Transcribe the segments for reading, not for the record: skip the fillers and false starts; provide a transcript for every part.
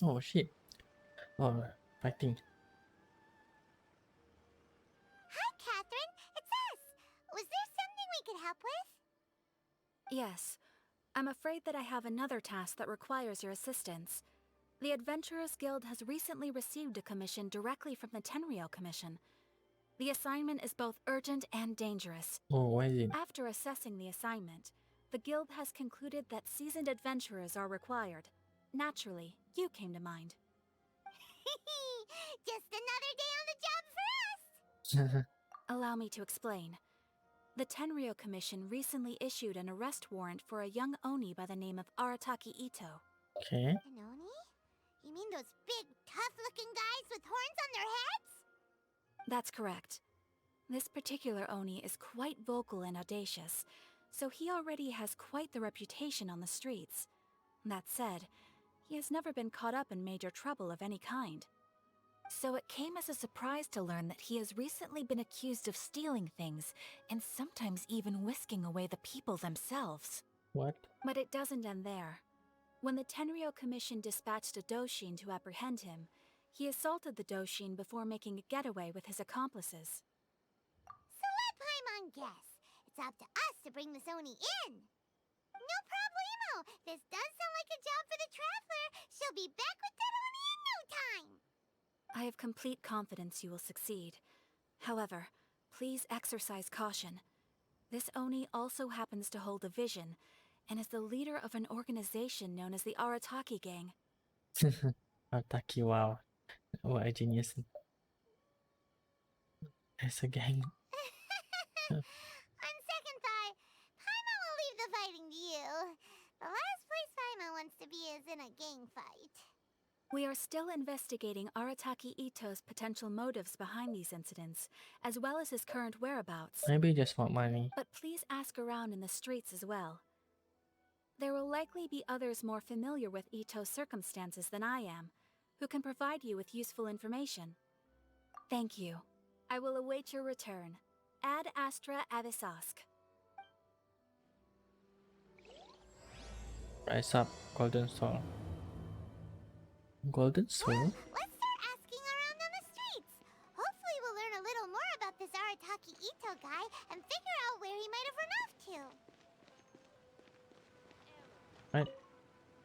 Oh shit. Oh, fighting. Hi, Catherine. It's us. Was there something we could help with? Yes. I'm afraid that I have another task that requires your assistance. The Adventurers Guild has recently received a commission directly from the Tenryou Commission. The assignment is both urgent and dangerous. Oh, why is it? After assessing the assignment, the Guild has concluded that seasoned adventurers are required. Naturally, you came to mind. Just another day on the job for us. Allow me to explain. The Tenryou Commission recently issued an arrest warrant for a young Oni by the name of Arataki Itto. Okay. An Oni? You mean those big, tough-looking guys with horns on their heads? That's correct. This particular Oni is quite vocal and audacious, so he already has quite the reputation on the streets. That said, he has never been caught up in major trouble of any kind. So it came as a surprise to learn that he has recently been accused of stealing things, and sometimes even whisking away the people themselves. What? But it doesn't end there. When the Tenryou Commission dispatched a Doshin to apprehend him, he assaulted the Doshin before making a getaway with his accomplices. So let Paimon guess. It's up to us to bring this Oni in. No problemo. This does sound like a job for the Traveler. She'll be back with that Oni in no time. I have complete confidence you will succeed. However, please exercise caution. This Oni also happens to hold a vision, and is the leader of an organization known as the Arataki Gang. Ataki, wow. What a genius. It's a gang. On second thought, Paimon will leave the fighting to you. The last place Paimon wants to be is in a gang fight. We are still investigating Arataki Itto's potential motives behind these incidents, as well as his current whereabouts. Maybe he just want money. But please ask around in the streets as well. There will likely be others more familiar with Itto's circumstances than I am, who can provide you with useful information. Thank you. I will await your return. Ad Astra Avisask. Rise up, Golden Soul. Golden Soul? Well, let's start asking around on the streets. Hopefully we'll learn a little more about this Arataki Itto guy and figure out where he might have run off to. Right.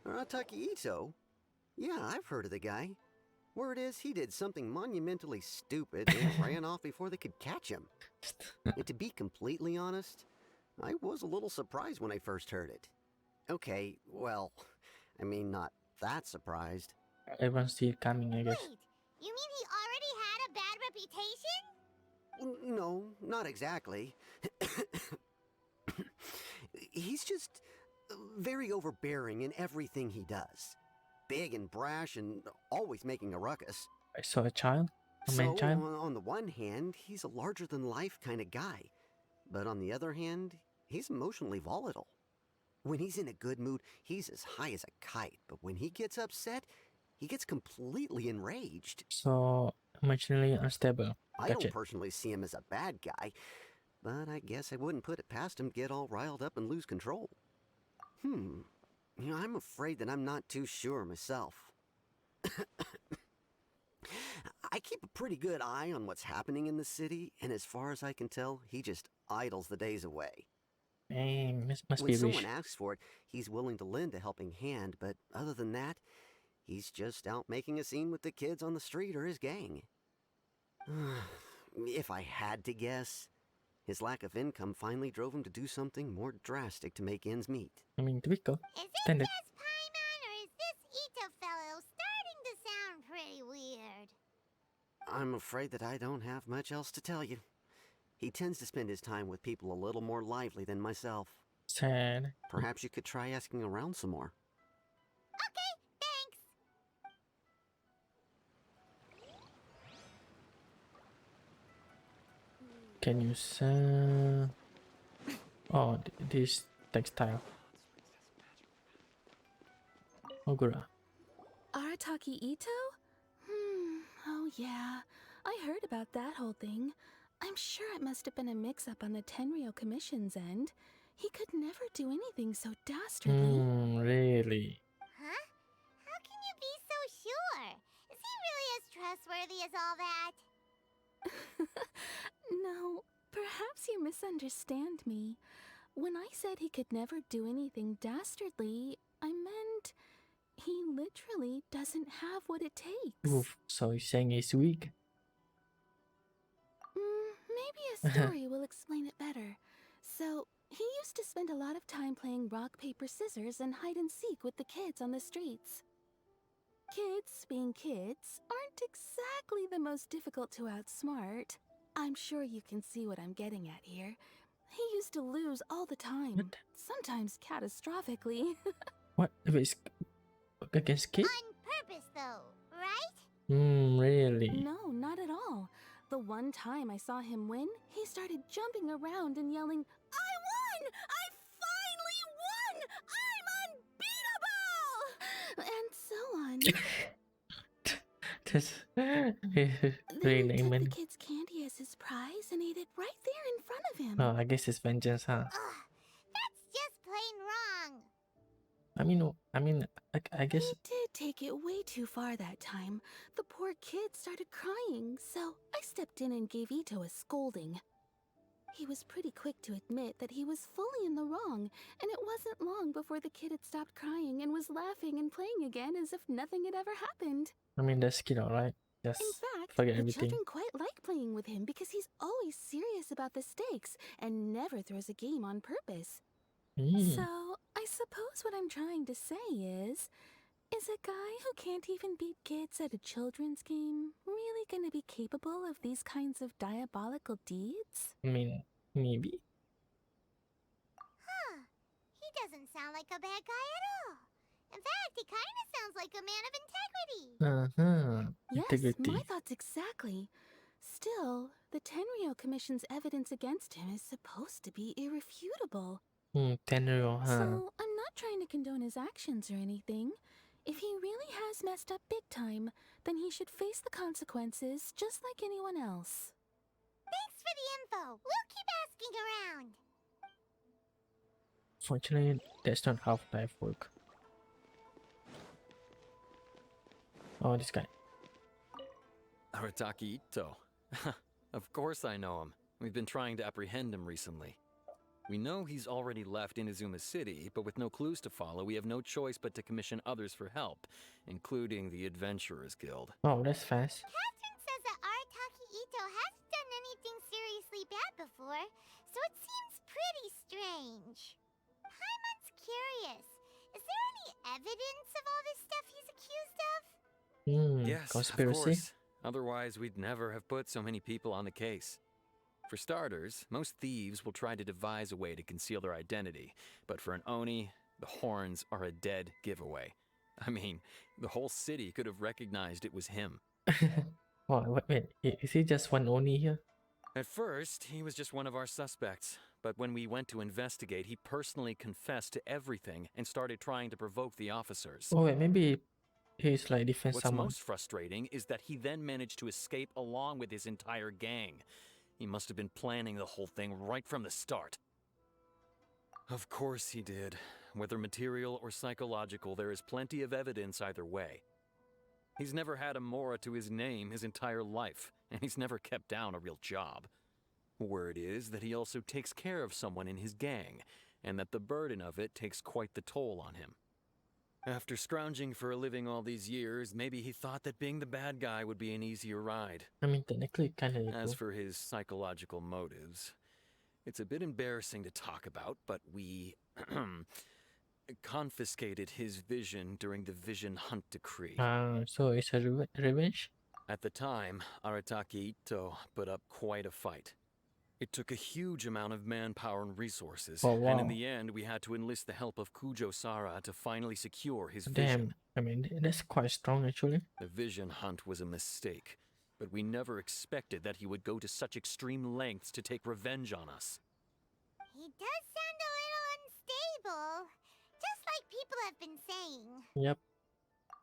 Arataki Itto? Yeah, I've heard of the guy. Word is he did something monumentally stupid and ran off before they could catch him. And to be completely honest, I was a little surprised when I first heard it. Okay, well, I mean, not that surprised. Everyone see it coming, I guess. Wait, you mean he already had a bad reputation? No, not exactly. He's just very overbearing in everything he does. Big and brash and always making a ruckus. I saw a child. A So, man child. on the one hand, he's a larger-than-life kind of guy. But on the other hand, he's emotionally volatile. When he's in a good mood, he's as high as a kite. But when he gets upset, he gets completely enraged. So emotionally unstable. I Gotcha. don't personally see him as a bad guy, but I guess I wouldn't put it past him to get all riled up and lose control. I'm afraid that I'm not too sure myself. I keep a pretty good eye on what's happening in the city, and as far as I can tell, he just idles the days away. Hey, must When be someone rich. asks for it, he's willing to lend a helping hand, but other than that, he's just out making a scene with the kids on the street or his gang. If I had to guess, his lack of income finally drove him to do something more drastic to make ends meet. I mean, typical. Is it Standard. just Paimon, or is this Itto fellow starting to sound pretty weird? I'm afraid that I don't have much else to tell you. He tends to spend his time with people a little more lively than myself. Sad. Perhaps you could try asking around some more. Okay, thanks. Can you sell? Oh, this textile. Ogura. Arataki Itto? Oh yeah. I heard about that whole thing. I'm sure it must have been a mix-up on the Tenryou Commission's end. He could never do anything so dastardly. Really? Huh? How can you be so trustworthy as all that. No, perhaps you misunderstand me. When I said he could never do anything dastardly, I meant he literally doesn't have what it takes. Oof. So you're saying he's weak? Maybe a story will explain it better. So, he used to spend a lot of time playing rock, paper, scissors and hide and seek with the kids on the streets. Kids, being kids, aren't exactly the most difficult to outsmart. I'm sure you can see what I'm getting at here. He used to lose all the time, What? sometimes catastrophically. What? If it's against kid? On purpose, though, right? Really? No, not at all. The one time I saw him win, he started jumping around and yelling, "I won! I finally won! I'm unbeatable!" And so on. Just Then really he took name the it. kid's candy as his prize and ate it right there in front of him. Oh, I guess it's vengeance, huh? Ugh, that's just plain wrong. I guess. He did take it way too far that time. The poor kid started crying, so I stepped in and gave Ito a scolding. He was pretty quick to admit that he was fully in the wrong, and it wasn't long before the kid had stopped crying and was laughing and playing again as if nothing had ever happened. That's kid, alright. Just In fact, forget the everything. children quite like playing with him because he's always serious about the stakes and never throws a game on purpose. Mm. So, I suppose what I'm trying to say is a guy who can't even beat kids at a children's game really gonna be capable of these kinds of diabolical deeds? Maybe. Huh. He doesn't sound like a bad guy at all. In fact, he kind of sounds like a man of integrity. Yes, Integrity. my thoughts exactly. Still, the Tenryo Commission's evidence against him is supposed to be irrefutable. Tenryo, huh? So, I'm not trying to condone his actions or anything. If he really has messed up big time, then he should face the consequences just like anyone else. Thanks for the info. We'll keep asking around. Fortunately, that's not how life work. Oh, this guy. Arataki Itto. Of course I know him. We've been trying to apprehend him recently. We know he's already left Inazuma City, but with no clues to follow, we have no choice but to commission others for help, including the Adventurers Guild. Oh, that's fast. Catherine says that Arataki Itto hasn't done anything seriously bad before, so it seems pretty strange. Paimon's curious. Is there any evidence of all this stuff he's accused of? Yes, Conspiracy. of course. Otherwise, we'd never have put so many people on the case. For starters, most thieves will try to devise a way to conceal their identity, but for an Oni, the horns are a dead giveaway. I mean, the whole city could have recognized it was him. Oh, wait, is he just one Oni here? At first, he was just one of our suspects, but when we went to investigate, he personally confessed to everything and started trying to provoke the officers. Oh wait, maybe he's like defense What's someone. most frustrating is that he then managed to escape along with his entire gang. He must have been planning the whole thing right from the start. Of course he did. Whether material or psychological, there is plenty of evidence either way. He's never had a Mora to his name his entire life, and he's never kept down a real job. Word is that he also takes care of someone in his gang, and that the burden of it takes quite the toll on him. After scrounging for a living all these years, maybe he thought that being the bad guy would be an easier ride. Technically kinda As for his psychological motives, it's a bit embarrassing to talk about, but we confiscated his vision during the Vision Hunt Decree. so it's a revenge? At the time, Arataki Itto put up quite a fight. It took a huge amount of manpower and resources, Oh, and in wow. the end, we had to enlist the help of Kujo-Sara to finally secure his vision. Damn, that's quite strong actually. The Vision Hunt was a mistake, but we never expected that he would go to such extreme lengths to take revenge on us. He does sound a little unstable, just like people have been saying. Yep.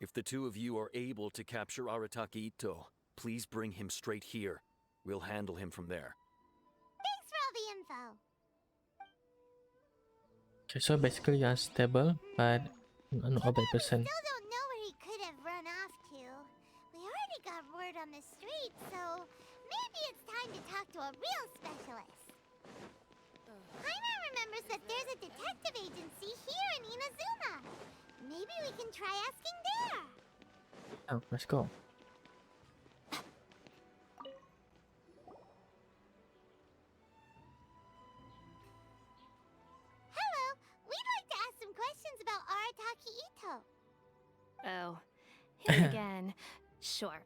If the two of you are able to capture Arataki Itto, please bring him straight here. We'll handle him from there. Thanks for all the info. Okay, so basically unstable, but not a bad person. Still don't know where he could have run off to. We already got word noticed that there's a detective agency here in Inazuma. Maybe we can try asking there. Oh, let's go. Hello, we'd like to ask some questions about Arataki Itto. Oh, him again. Sure.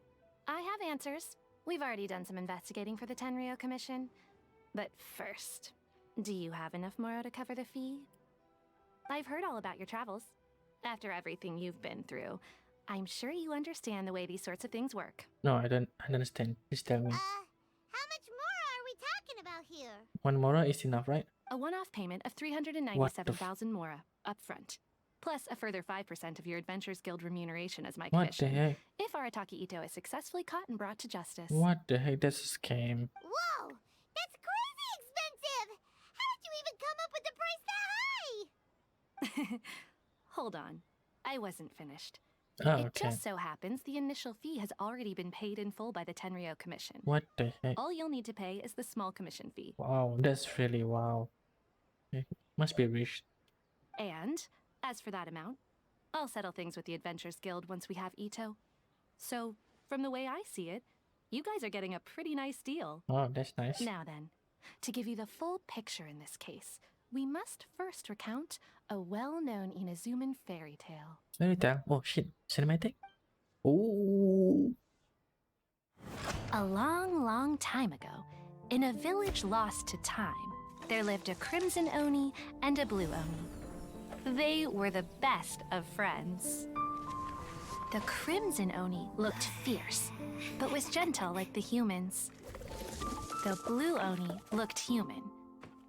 I have answers. We've already done some investigating for the Tenryou Commission. But first, do you have enough Moro to cover the fee? I've heard all about your travels. After everything you've been through, I'm sure you understand the way these sorts of things work. No, I don't understand. Please tell me. How much more are we talking about here? 1 Mora is enough, right? A one-off payment of 397,000 Mora upfront, plus a further 5% of your Adventurers Guild remuneration as my What the commission. heck? If Arataki Itto is successfully caught and brought to justice. What the heck? That's a scam. Whoa! That's crazy expensive! How did you even come up with the price that high? Hold on. I wasn't finished. Oh, It okay. just so happens the initial fee has already been paid in full by the Tenryou Commission. What the heck? All you'll need to pay is the small commission fee. Wow, that's really wow. It must be rich. And, as for that amount, I'll settle things with the Adventurers Guild once we have Itto. So, from the way I see it, you guys are getting a pretty nice deal. Oh, that's nice. Now then, to give you the full picture in this case, we must first recount a well-known Inazuman fairy tale. Fairy tale. Oh shit. Cinematic? Oh. A long, long time ago, in a village lost to time, there lived a crimson Oni and a blue Oni. They were the best of friends. The crimson Oni looked fierce, but was gentle like the humans. The blue Oni looked human,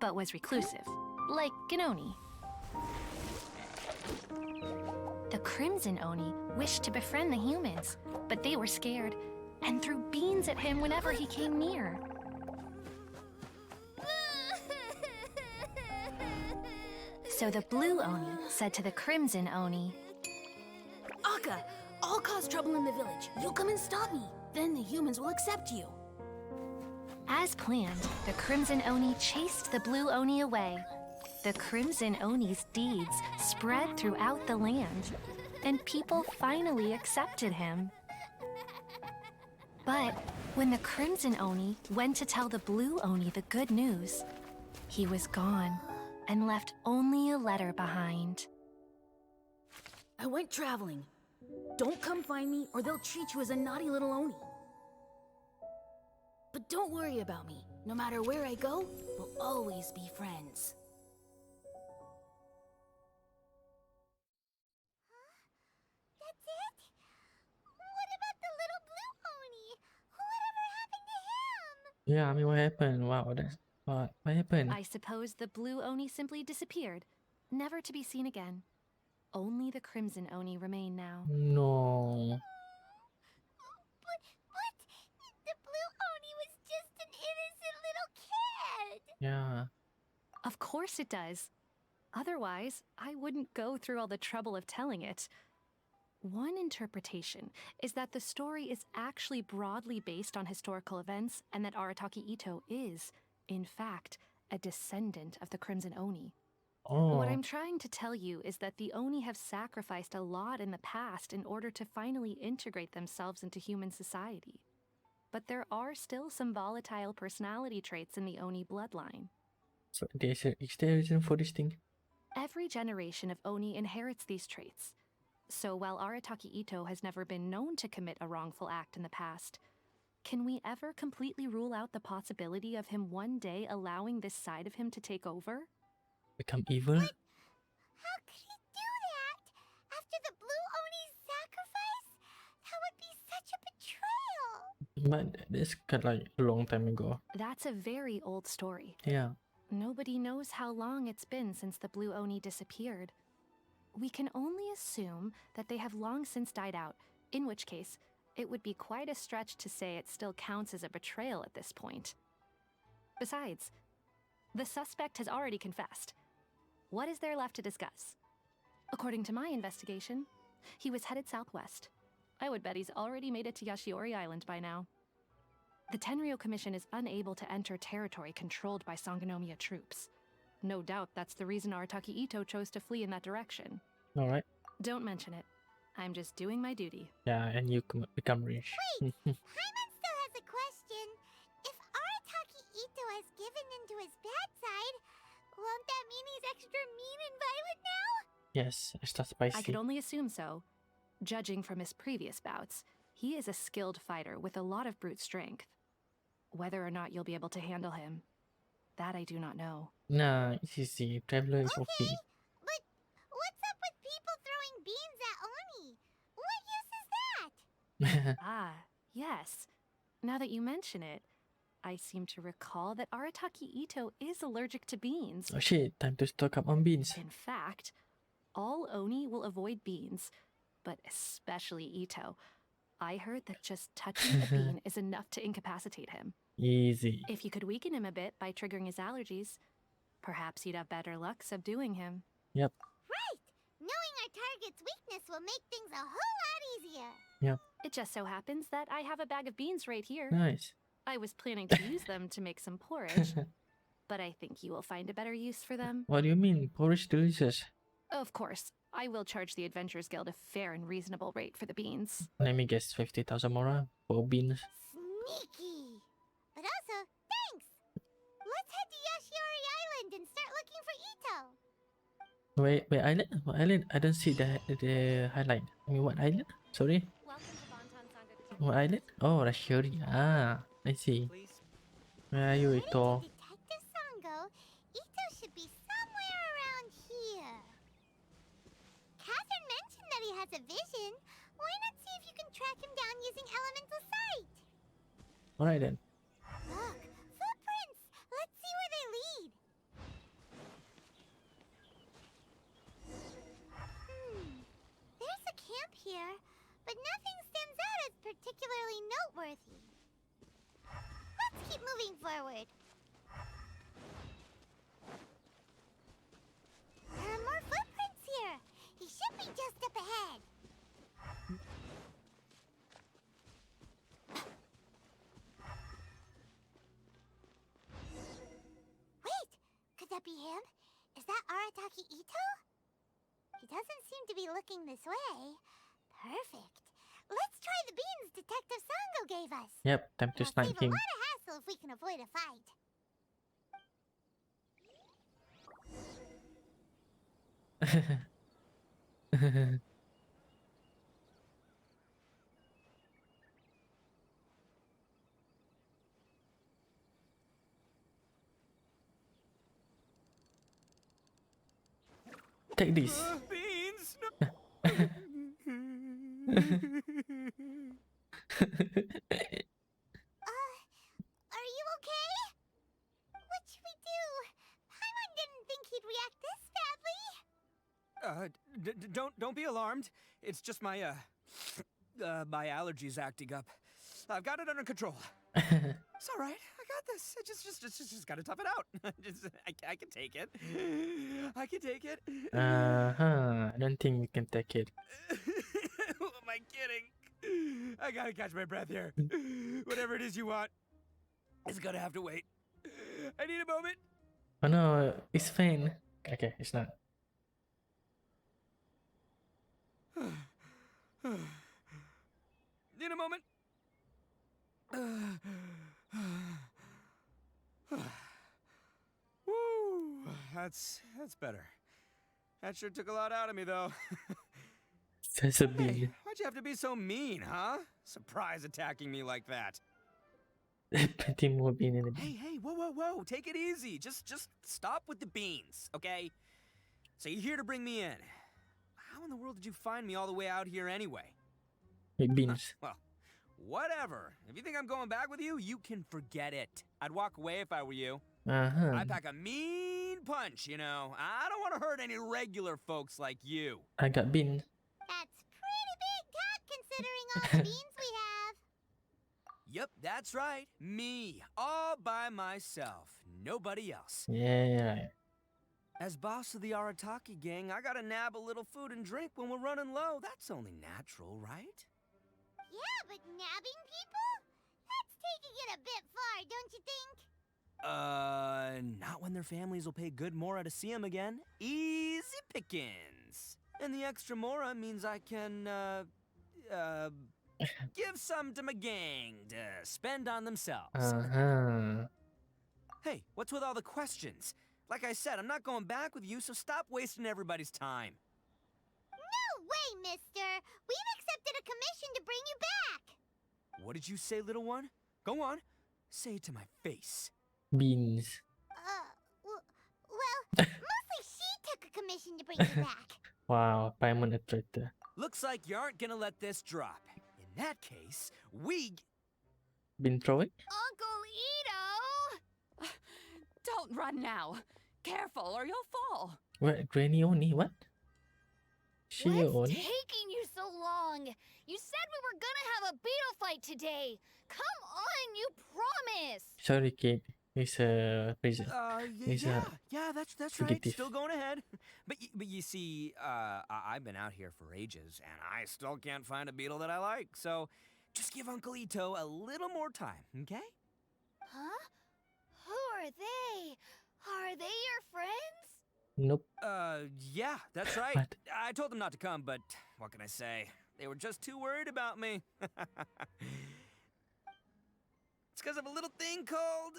but was reclusive, like an Oni. The crimson Oni wished to befriend the humans, but they were scared and threw beans at him whenever he came near. So the blue Oni said to the crimson Oni, Akka, I'll cause trouble in the village. You'll come and stop me. Then the humans will accept you. as planned, the crimson Oni chased the blue Oni away. The crimson Oni's deeds spread throughout the land, and people finally accepted him. But when the crimson Oni went to tell the blue Oni the good news, he was gone and left only a letter behind. I went traveling. Don't come find me or they'll treat you as a naughty little Oni. But don't worry about me. No matter where I go, we'll always be friends. That's it? What about the little blue Oni? Whatever happened to him? Yeah, I mean, what happened? Wow, that's what happened? I suppose the blue Oni simply disappeared, never to be seen again. Only the crimson Oni remain now. No. But the blue Oni was just an innocent little kid. Yeah. Of course it does. Otherwise, I wouldn't go through all the trouble of telling it. One interpretation is that the story is actually broadly based on historical events and that Arataki Itto is, in fact, a descendant of the Crimson Oni. Oh. What I'm trying to tell you is that the Oni have sacrificed a lot in the past in order to finally integrate themselves into human society. But there are still some volatile personality traits in the Oni bloodline. So is there a reason for this thing? Every generation of Oni inherits these traits. So while Arataki Itto has never been known to commit a wrongful act in the past, can we ever completely rule out the possibility of him one day allowing this side of him to take over? Become evil? How could he do that? After the blue Oni's sacrifice? That would be such a betrayal. But this got like a long time ago. That's a very old story. Yeah. Nobody knows how long it's been since the blue Oni disappeared. We can only assume that they have long since died out, in which case, it would be quite a stretch to say it still counts as a betrayal at this point. Besides, the suspect has already confessed. What is there left to discuss? According to my investigation, he was headed southwest. I would bet he's already made it to Yashiori Island by now. The Tenryou Commission is unable to enter territory controlled by Sangonomiya troops. No doubt that's the reason Arataki Itto chose to flee in that direction. Alright. Don't mention it. I'm just doing my duty. Yeah, and you become rich. Paimon still has a question. If Arataki Itto has given into his bad side, won't that mean he's extra mean and violent now? Yes, extra spicy. I could only assume so. Judging from his previous bouts, he is a skilled fighter with a lot of brute strength. Whether or not you'll be able to handle him, that I do not know. Nah, it's easy. Traveler is OP. Okay, but what's up with people throwing beans at Oni? What use is that? Ah, yes. Now that you mention it, I seem to recall that Arataki Itto is allergic to beans. Oh shit, time to stock up on beans. In fact, all Oni will avoid beans, but especially Itto. I heard that just touching a bean is enough to incapacitate him. Easy. If you could weaken him a bit by triggering his allergies, perhaps you'd have better luck subduing him. Yep. Right! Knowing our target's weakness will make things a whole lot easier. Yep. It just so happens that I have a bag of beans right here. Nice. I was planning to use them to make some porridge, but I think you will find a better use for them. What do you mean? Porridge delicious. Of course, I will charge the Adventurers Guild a fair and reasonable rate for the beans. Let me guess, 50,000 mora for beans. Sneaky! But also, thanks! Let's head to Yashiori Island and start looking for Itto. Wait, island? What island? I don't see the highlight. I mean, what island? Sorry? What island? Oh, Rashiri. Ah, I see. Where are you, Ito? According to Detective Sango, Itto should be somewhere around here. Catherine mentioned that he has a vision. Why not see if you can track him down using elemental sight? Alright then. Look, footprints! Let's see where they lead. There's a camp here, but nothing stands out as particularly noteworthy. Let's keep moving forward. There are more footprints here. He should be just up ahead. Wait, could that be him? Is that Arataki Itto? He doesn't seem to be looking this way. Perfect. Let's try the beans Detective Sango gave us. Yep, time to It'll snipe save a him. lot of hassle if we can avoid a fight. Take this. Beans! Are you okay? What should we do? Paimon didn't think he'd react this badly. Don't be alarmed. It's just my my allergies acting up. I've got it under control. It's all right. I got this. I just gotta tough it out. I can take it. I can take it. I don't think we can take it. Who am I kidding? I gotta catch my breath here. Whatever it is you want, it's gonna have to wait. I need a moment. Oh no, it's fine. Okay, it's not. Need a moment. Woo, that's better. That sure took a lot out of me, though. That's a Hey, big. why'd you have to be so mean, huh? Surprise attacking me like that. Putting more bean in the Hey, whoa, take it easy. Just stop with the beans, okay? So you're here to bring me in. How in the world did you find me all the way out here anyway? with beans. Well, whatever. If you think I'm going back with you, you can forget it. I'd walk away if I were you. I pack a mean punch, you know. I don't want to hurt any regular folks like you. I got beans. That's pretty big talk considering all the beans we have. Yep, that's right. Me. All by myself. Nobody else. Yeah. As boss of the Arataki gang, I gotta nab a little food and drink when we're running low. That's only natural, right? Yeah, but nabbing people? That's taking it a bit far, don't you think? Not when their families will pay good mora to see 'em again. Easy pickings. And the extra mora means I can, give some to my gang to spend on themselves. Hey, what's with all the questions? Like I said, I'm not going back with you, so stop wasting everybody's time. No way, mister! We've accepted a commission to bring you back! What did you say, little one? Go on. Say it to my face. Beans. Well, mostly she took a commission to bring you back. Wow, payment attractor. Looks like you aren't gonna let this drop. In that case, we... Been throwing? Uncle Ito! Don't run now. Careful or you'll fall. What? Granny Oni? What? She What's Oni? taking you so long? You said we were gonna have a beetle fight today. Come on, you promised. Sorry, kid. It's a prison. Yeah, that's right. fugitive. Still going ahead. But you see, I've been out here for ages, and I still can't find a beetle that I like. So, just give Uncle Ito a little more time, okay? Huh? Who are they? Are they your friends? Nope. Yeah, that's right. What? I told them not to come, but what can I say? They were just too worried about me. It's because of a little thing called,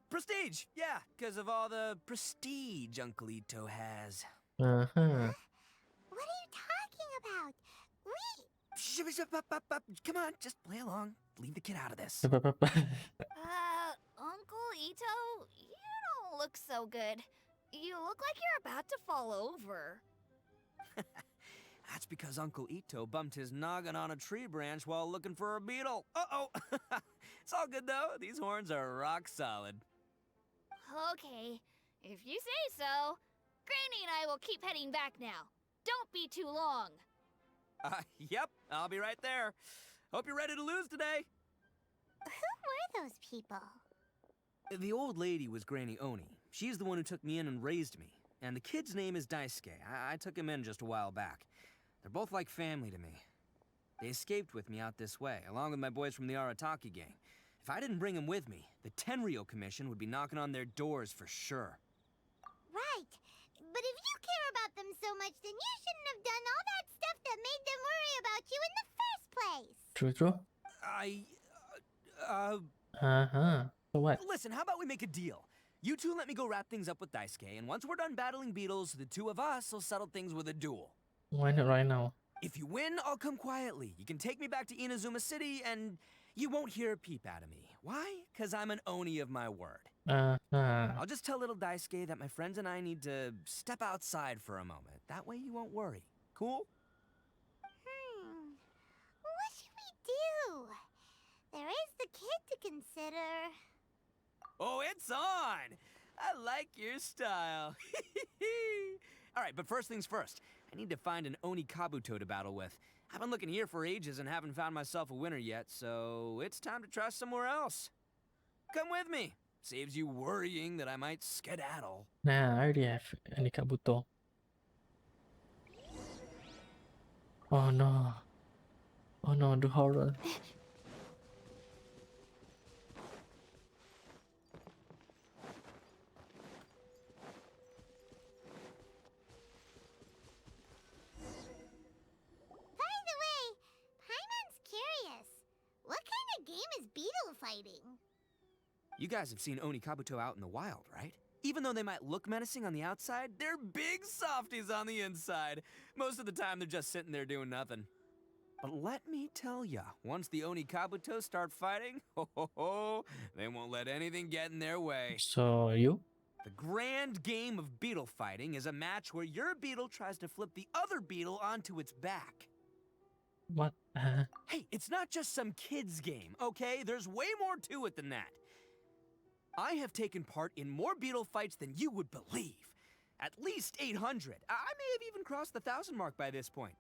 prestige. Yeah, because of all the prestige Uncle Ito has. Uh-huh. What are you talking about? Come on, just play along. Leave the kid out of this. Uncle Ito, you don't look so good. You look like you're about to fall over. That's because Uncle Ito bumped his noggin on a tree branch while looking for a beetle. Uh-oh. It's all good, though. These horns are rock solid. Okay, if you say so. Granny and I will keep heading back now. Don't be too long. Yep, I'll be right there. Hope you're ready to lose today. Who were those people? The old lady was Granny Oni. She's the one who took me in and raised me. And the kid's name is Daisuke. I took him in just a while back. They're both like family to me. They escaped with me out this way, along with my boys from the Arataki gang. If I didn't bring them with me, the Tenryou Commission would be knocking on their doors for sure. Right. But if you care about them so much, then you shouldn't have done all that stuff that made them worry about you in the first place. True. Uh-huh. So what? Listen, how about we make a deal? You two let me go wrap things up with Daisuke, and once we're done battling beetles, the two of us will settle things with a duel. Why not right now? If you win, I'll come quietly. You can take me back to Inazuma City, and you won't hear a peep out of me. Why? Because I'm an Oni of my word. I'll just tell little Daisuke that my friends and I need to step outside for a moment. That way you won't worry. Cool? What should we do? There is the kid to consider. Oh, it's on! I like your style. Alright, but first things first. I need to find an Oni Kabuto to battle with. I've been looking here for ages and haven't found myself a winner yet, so it's time to try somewhere else. Come with me. Saves you worrying that I might skedaddle. Nah, I already have any Kabuto. Oh no. Oh no, the horror. By the way, Paimon's curious. What kind of game is beetle fighting? You guys have seen Oni Kabuto out in the wild, right? Even though they might look menacing on the outside, they're big softies on the inside. Most of the time, they're just sitting there doing nothing. But let me tell ya, once the Oni Kabuto start fighting, they won't let anything get in their way. So you? The grand game of beetle fighting is a match where your beetle tries to flip the other beetle onto its back. What? Hey, it's not just some kid's game, okay? There's way more to it than that. I have taken part in more beetle fights than you would believe. At least 800. I may have even crossed the 1,000 mark by this point.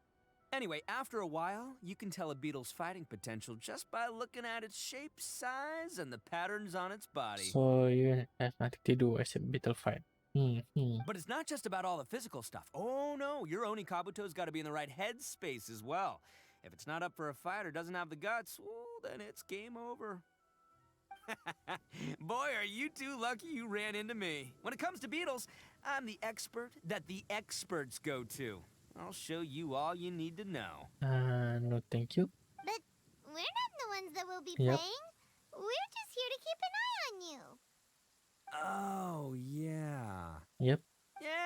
Anyway, after a while, you can tell a beetle's fighting potential just by looking at its shape, size, and the patterns on its body. So you have nothing to do except battle fight. But it's not just about all the physical stuff. Oh no, your Oni Kabuto's got to be in the right headspace as well. If it's not up for a fight or doesn't have the guts, well, then it's game over. Boy, are you two lucky you ran into me. When it comes to beetles, I'm the expert that the experts go to. I'll show you all you need to know. No, thank you. But we're not the ones that will be Yep. playing. We're just here to keep an eye on you. Oh, yeah. Yep.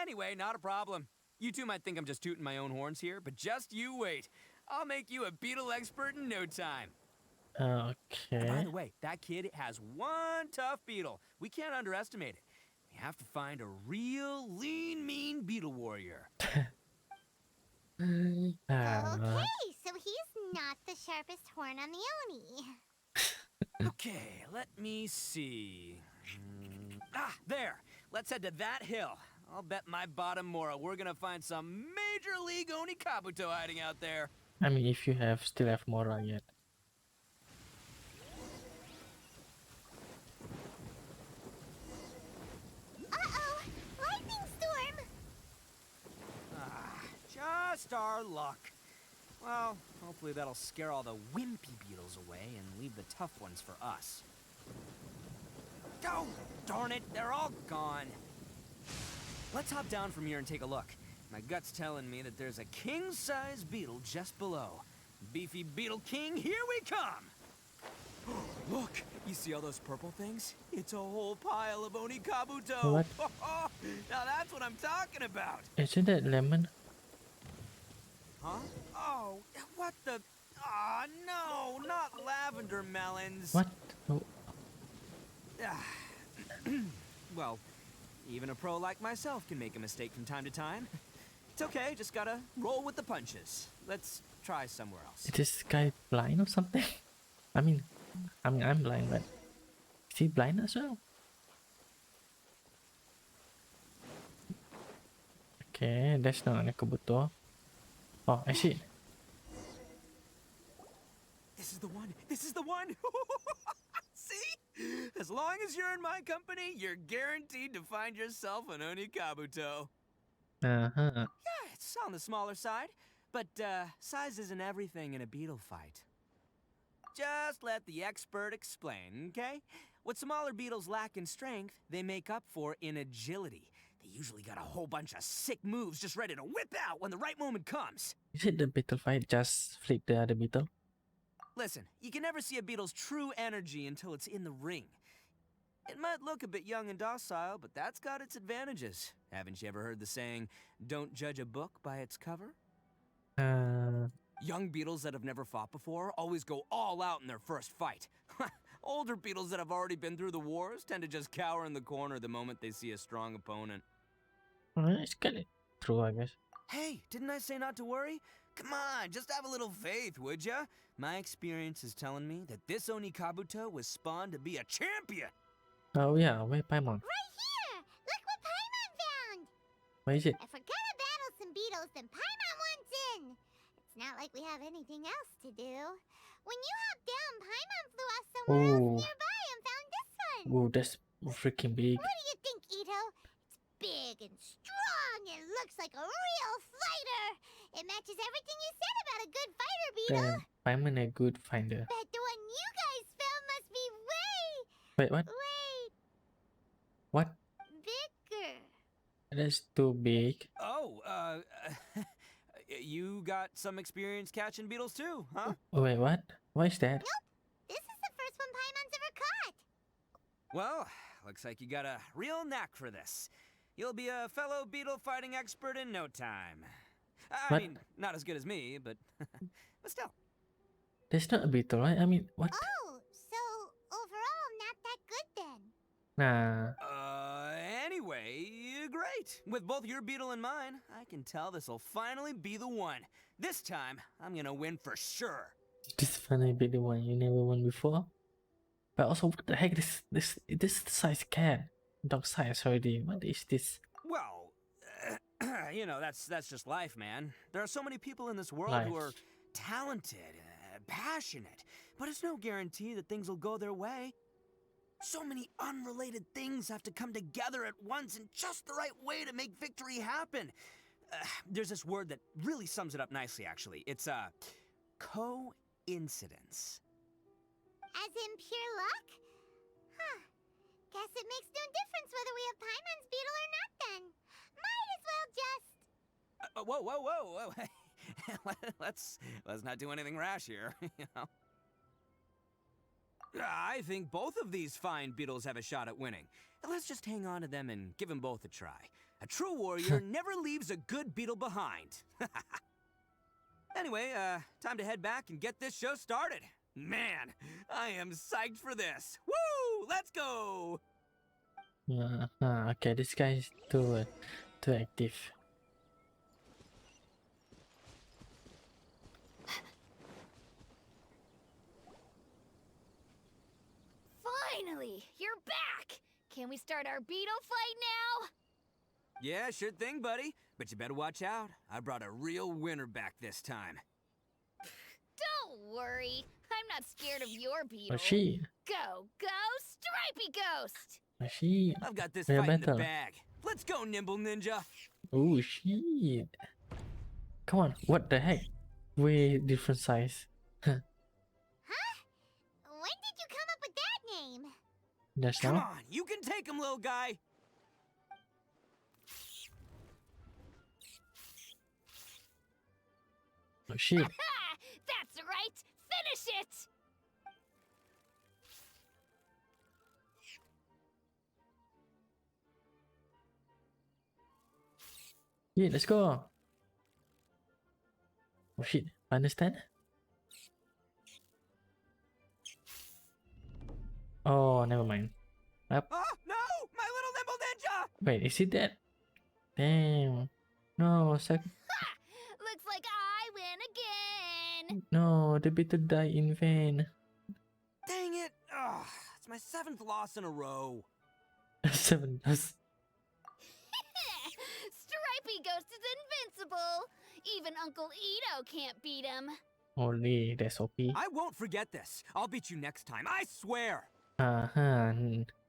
Anyway, not a problem. You two might think I'm just tooting my own horns here, but just you wait. I'll make you a beetle expert in no time. And by Okay. the way, that kid has one tough beetle. We can't underestimate it. We have to find a real lean, mean beetle warrior. Okay, Uh, so he's not the sharpest horn on the Oni. Okay, let me see. There. Let's head to that hill. I'll bet my bottom Mora we're gonna find some major league Oni Kabuto hiding out there. I mean, if you still have Mora yet. Uh-oh! Lightning storm! Just our luck. Well, hopefully that'll scare all the wimpy beetles away and leave the tough ones for us. Oh, darn it, they're all gone. Let's hop down from here and take a look. My gut's telling me that there's a king-size beetle just below. Beefy Beetle King, here we come! Look, you see all those purple things? It's a whole pile of Oni Kabuto. What? Now that's what I'm talking about. Isn't that lemon? Huh? Oh, what the... Aw, no, not lavender melons. What? Oh, Well, even a pro like myself can make a mistake from time to time. It's okay, just gotta roll with the punches. Let's try somewhere else. is this guy blind or something? I mean, I'm blind, but is he blind as well? Okay, that's not a Kabuto. Oh, I see. This is the one! This is the one! See? As long as you're in my company, you're guaranteed to find yourself an Oni Kabuto. Uh-huh. Yeah, it's on the smaller side, but size isn't everything in a beetle fight. Just let the expert explain, okay? What smaller beetles lack in strength, they make up for in agility. They usually got a whole bunch of sick moves just ready to whip out when the right moment comes. Is it the beetle fight just flick the other beetle? Listen, you can never see a beetle's true energy until it's in the ring. It might look a bit young and docile, but that's got its advantages. Haven't you ever heard the saying, don't judge a book by its cover? Young beetles that have never fought before always go all out in their first fight. Older beetles that have already been through the wars tend to just cower in the corner the moment they see a strong opponent. It's kind of true, I guess. Hey, didn't I say not to worry? Come on, just have a little faith, would ya? My experience is telling me that this Oni Kabuto was spawned to be a champion. Oh yeah, where Paimon? Right here! Look what Paimon found! Where is it? If we're gonna battle some beetles, then Paimon wants in! It's not like we have anything else to do. When you hopped down, Paimon flew off somewhere else Oh, nearby and found this one! oh, that's freaking big. What do you think, Itto? It's big and strong and looks like a real fighter! It matches everything you said about a good fighter, beetle! Damn, Paimon a good finder. But the one you guys found must be Wait, what? way What? bigger. That's too big. Oh, you got some experience catching beetles too, huh? Wait, what? Why is that? This is the first one Paimon's ever caught. Well, looks like you got a real knack for this. You'll be a fellow beetle fighting expert in no time. I What? mean, not as good as me, but but still. That's not a beetle, right? I mean, what? Oh, so overall not that good then. Nah. Anyway, great. With both your beetle and mine, I can tell this'll finally be the one. This time, I'm gonna win for sure. This finally be the one you never won before. But also, what the heck? This is the size cat. Dog size already. What is this? Well, you know, that's just life, man. There are so many people in this world who Life. are talented, passionate, but it's no guarantee that things will go their way. So many unrelated things have to come together at once in just the right way to make victory happen. There's this word that really sums it up nicely, actually. It's coincidence. As in pure luck? Guess it makes no difference whether we have Paimon's beetle or not then. Might as well just... Whoa. let's not do anything rash here, you know. I think both of these fine beetles have a shot at winning. Let's just hang on to them and give them both a try. A true warrior never leaves a good beetle behind. Anyway, time to head back and get this show started. Man, I am psyched for this. Woo! Let's go! Okay, this guy is too active. Finally, you're back! Can we start our beetle fight now? Yeah, sure thing, buddy. But you better watch out. I brought a real winner back this time. Don't worry. I'm not scared of your beetle. Oh, she. Go, Stripey Ghost! Oh, she. I've got this They're fight in the better. bag. Let's go, Nimble Ninja. Oh, shit. Come on, what the heck? Way different size. Huh? When did you come up with that name? That's Come not. on, you can take him, little guy. Oh, shit. Ha! That's right! Finish it! Yeah, let's go. Oh shit, understand? Oh, never mind. Oh, no! My little Nimble Ninja! Wait, is it that? Damn. No, Looks like I win again! no, the beetle died in vain. Dang it! Ugh, it's my 7th loss in a row. 7 does. Stripey Ghost is invincible! Even Uncle Ito can't beat him. Only that's OP. I won't forget this. I'll beat you next time, I swear! Uh-huh.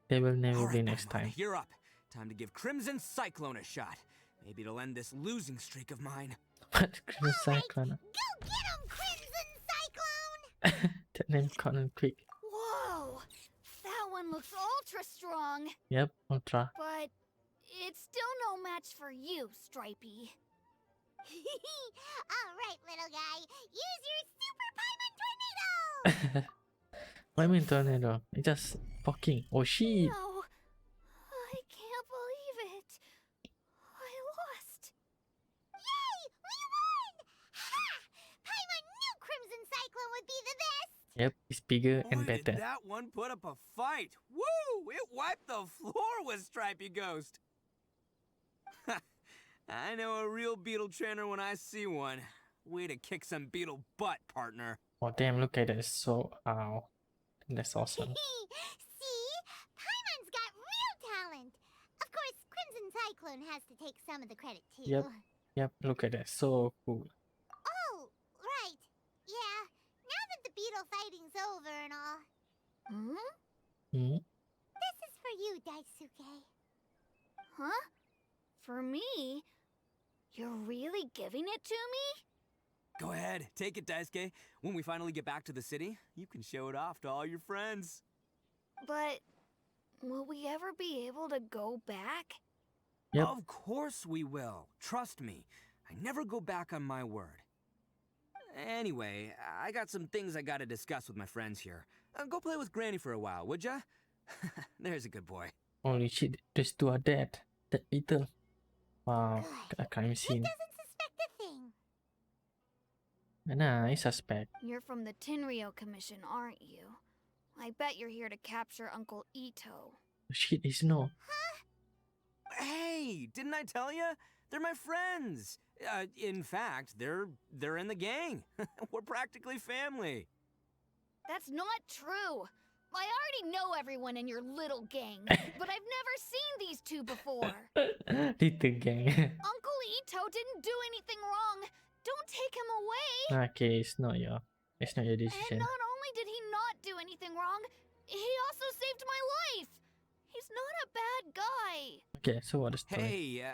They will never All be right, next Paimon, time. you're up. Time to give Crimson Cyclone a shot. Maybe it'll end this losing streak of mine. What? Crimson Cyclone? Go get him, Crimson Cyclone! That name caught quick. Whoa! That one looks ultra strong. Yep, Ultra. But it's still no match for you, Stripey. All right, little guy. Use your Super Paimon Tornado! What do you mean tornado? It's just fucking. Oh shit! No, I can't believe it. I lost. Yay! We won! Ha! Paimon knew Crimson Cyclone would be the best! Yep, it's bigger Boy, and did better. that one put up a fight. Woo! It wiped the floor with Stripey Ghost. I know a real beetle trainer when I see one. Way to kick some beetle butt, partner. Oh damn, look at that. It's so ow. That's awesome. See? Paimon's got real talent! Of course, Crimson Cyclone has to take some of the credit too. Yep. Yep, look at that. So cool. Oh, right. Yeah, now that the beetle fighting's over and all, Hmm? this is for you, Daisuke. Huh? For me? You're really giving it to me? Go ahead, take it, Daisuke. When we finally get back to the city, you can show it off to all your friends. But will we ever be able to go back? Yep. Of course we will. Trust me. I never go back on my word. Anyway, I got some things I gotta discuss with my friends here. Go play with Granny for a while, would ya? There's a good boy. Holy shit, these two are dead. That beetle. Wow, Good. a crime He scene. doesn't suspect a thing. Nah, I suspect. You're from the Tenryou Commission, aren't you? I bet you're here to capture Uncle Ito. Shit, is no. Hey, didn't I tell you? They're my friends. In fact, they're in the gang. We're practically family. That's not true. I already know everyone in your little gang, but I've never seen these two before. Little gang. Uncle Ito didn't do anything wrong. Don't take him away. Okay, it's not your And decision. not only did he not do anything wrong, he also saved my life. He's not a bad guy. Okay, so what is the story? Hey,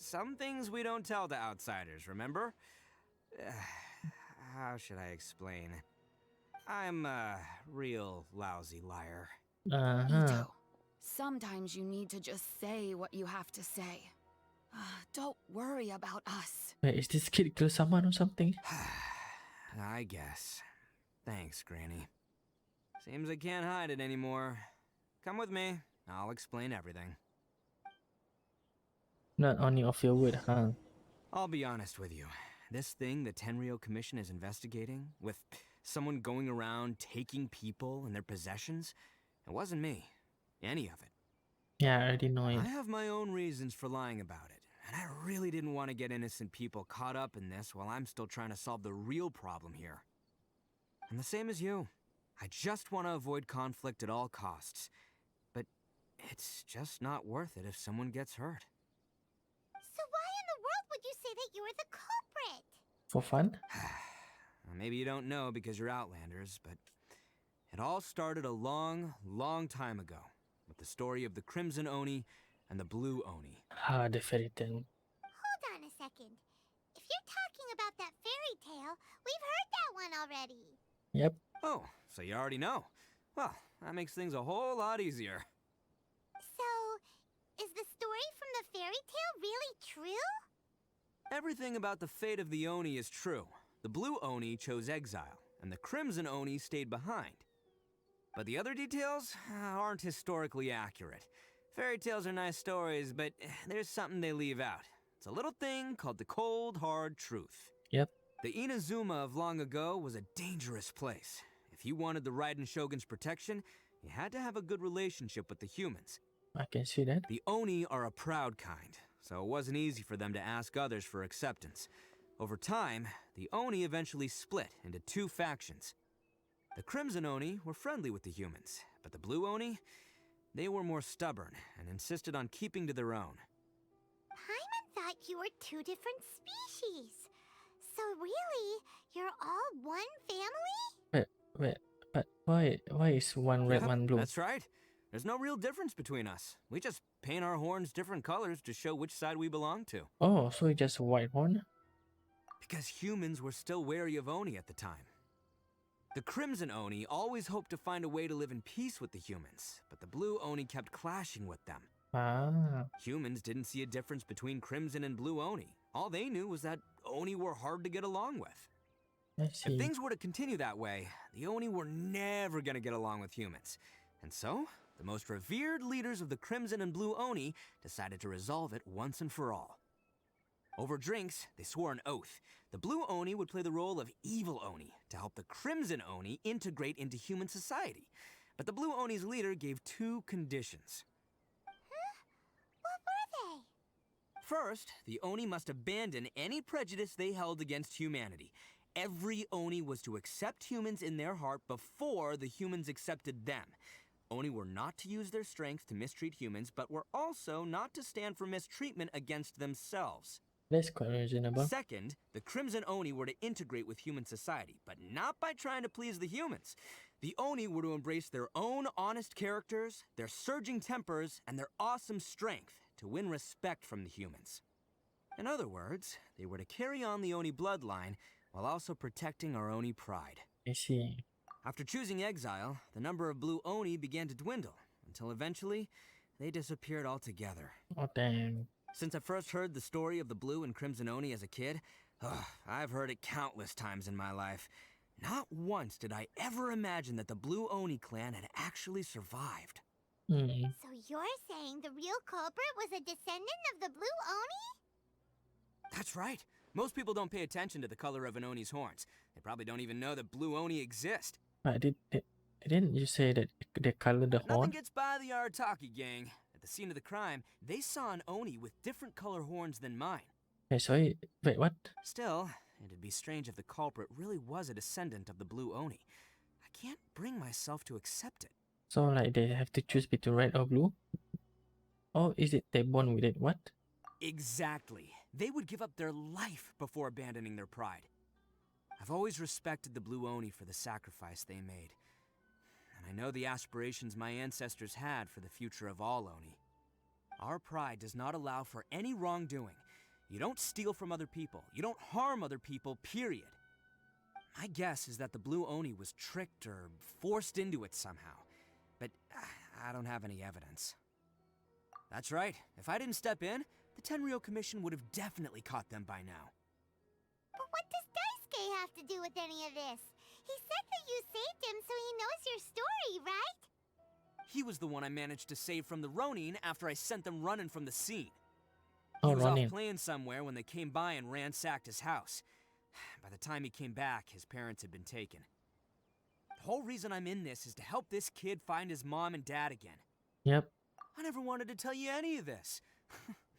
some things we don't tell to outsiders, remember? How should I explain? I'm a real lousy liar. Uh-huh. Ito, Sometimes you need to just say what you have to say. Don't worry about us. Wait, is this kid kill someone or something? I guess. Thanks, Granny. Seems I can't hide it anymore. Come with me. I'll explain everything. Not only of your word, huh? I'll be honest with you. This thing the Tenryo Commission is investigating, with someone going around taking people and their possessions, it wasn't me. Any of it. Yeah, I already know it. I have my own reasons for lying about it, and I really didn't want to get innocent people caught up in this while I'm still trying to solve the real problem here. I'm the same as you. I just want to avoid conflict at all costs. But it's just not worth it if someone gets hurt. So why in the world would you say that you were the culprit? For fun? Maybe you don't know because you're Outlanders, but it all started a long, long time ago with the story of the Crimson Oni and the Blue Oni. Ah, the fairy tale. Hold on a second. If you're talking about that fairy tale, we've heard that one already. Yep. Oh, so you already know. Well, that makes things a whole lot easier. So, is the story from the fairy tale really true? Everything about the fate of the Oni is true. The Blue Oni chose exile, and the Crimson Oni stayed behind. But the other details aren't historically accurate. Fairy tales are nice stories, but there's something they leave out. It's a little thing called the cold, hard truth. Yep. The Inazuma of long ago was a dangerous place. If you wanted the Raiden Shogun's protection, you had to have a good relationship with the humans. I can see that. The Oni are a proud kind, so it wasn't easy for them to ask others for acceptance. Over time, the Oni eventually split into two factions. The Crimson Oni were friendly with the humans, but the Blue Oni, they were more stubborn and insisted on keeping to their own. Paimon thought you were two different species. So really, you're all one family? Wait, but why is one red, Yep, one blue? That's right. There's no real difference between us. We just paint our horns different colors to show which side we belong to. Oh, so it's just a white one? Because humans were still wary of Oni at the time. The Crimson Oni always hoped to find a way to live in peace with the humans, but the Blue Oni kept clashing with them. Ah, Humans didn't see a difference between Crimson and Blue Oni. All they knew was that Oni were hard to get along with. I If see. things were to continue that way, the Oni were never gonna get along with humans. And so, the most revered leaders of the Crimson and Blue Oni decided to resolve it once and for all. Over drinks, they swore an oath. The Blue Oni would play the role of evil Oni to help the Crimson Oni integrate into human society. But the Blue Oni's leader gave two conditions. What were they? First, the Oni must abandon any prejudice they held against humanity. Every Oni was to accept humans in their heart before the humans accepted them. Oni were not to use their strength to mistreat humans, but were also not to stand for mistreatment against themselves. That's quite reasonable. Second, the Crimson Oni were to integrate with human society, but not by trying to please the humans. The Oni were to embrace their own honest characters, their surging tempers, and their awesome strength to win respect from the humans. In other words, they were to carry on the Oni bloodline while also protecting our Oni pride. I see. After choosing exile, the number of Blue Oni began to dwindle, until eventually, they disappeared altogether. Oh, damn. Since I first heard the story of the Blue and Crimson Oni as a kid, I've heard it countless times in my life. Not once did I ever imagine that the Blue Oni clan had actually survived. Hmm. So you're saying the real culprit was a descendant of the Blue Oni? That's right. Most people don't pay attention to the color of an Oni's horns. They probably don't even know that Blue Oni exist. But didn't you say that they color the Nothing horn? gets by the Arataki gang. At the scene of the crime, they saw an Oni with different color horns than mine. Hey, sorry. Wait, what? Still, it'd be strange if the culprit really was a descendant of the Blue Oni. I can't bring myself to accept it. So like they have to choose between red or blue? Or is it they born with it? What? Exactly. They would give up their life before abandoning their pride. I've always respected the Blue Oni for the sacrifice they made. And I know the aspirations my ancestors had for the future of all Oni. Our pride does not allow for any wrongdoing. You don't steal from other people. You don't harm other people, period. My guess is that the Blue Oni was tricked or forced into it somehow. But I don't have any evidence. That's right. If I didn't step in, the Tenryou Commission would have definitely caught them by now. But what does Daisuke have to do with any of this? He said that you saved him, so he knows your story, right? He was the one I managed to save from the Ronin after I sent them running from the scene. Oh, He was Ronin. off playing somewhere when they came by and ransacked his house. By the time he came back, his parents had been taken. The whole reason I'm in this is to help this kid find his mom and dad again. Yep. I never wanted to tell you any of this.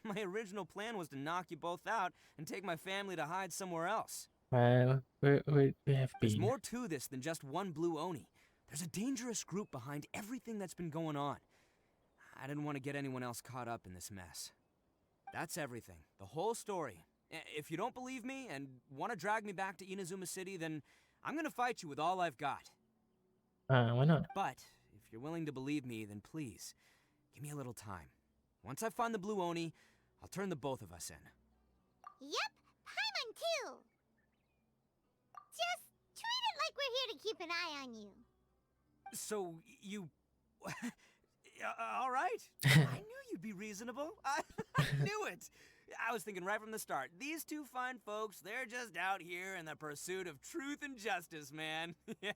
My original plan was to knock you both out and take my family to hide somewhere else. Well, we have There's been. more to this than just one blue Oni. There's a dangerous group behind everything that's been going on. I didn't want to get anyone else caught up in this mess. That's everything. The whole story. If you don't believe me and want to drag me back to Inazuma City, then I'm gonna fight you with all I've got. Why not? But if you're willing to believe me, then please, give me a little time. Once I find the blue Oni, I'll turn the both of us in. Yep, Paimon too. Just treat it like we're here to keep an eye on you. So, you... all right. I knew you'd be reasonable. I knew it. I was thinking right from the start, these two fine folks, they're just out here in the pursuit of truth and justice, man. Yeah,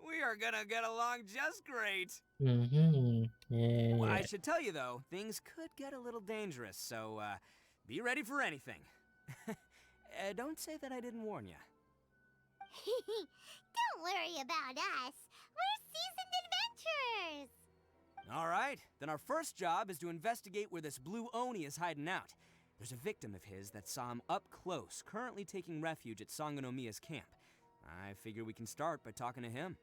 we are gonna get along just great. Yeah. Well, I should tell you, though, things could get a little dangerous, so be ready for anything. Don't say that I didn't warn you. Don't worry about us. We're seasoned adventurers. All right, then our first job is to investigate where this blue Oni is hiding out. There's a victim of his that saw him up close, currently taking refuge at Sangonomiya's camp. I figure we can start by talking to him.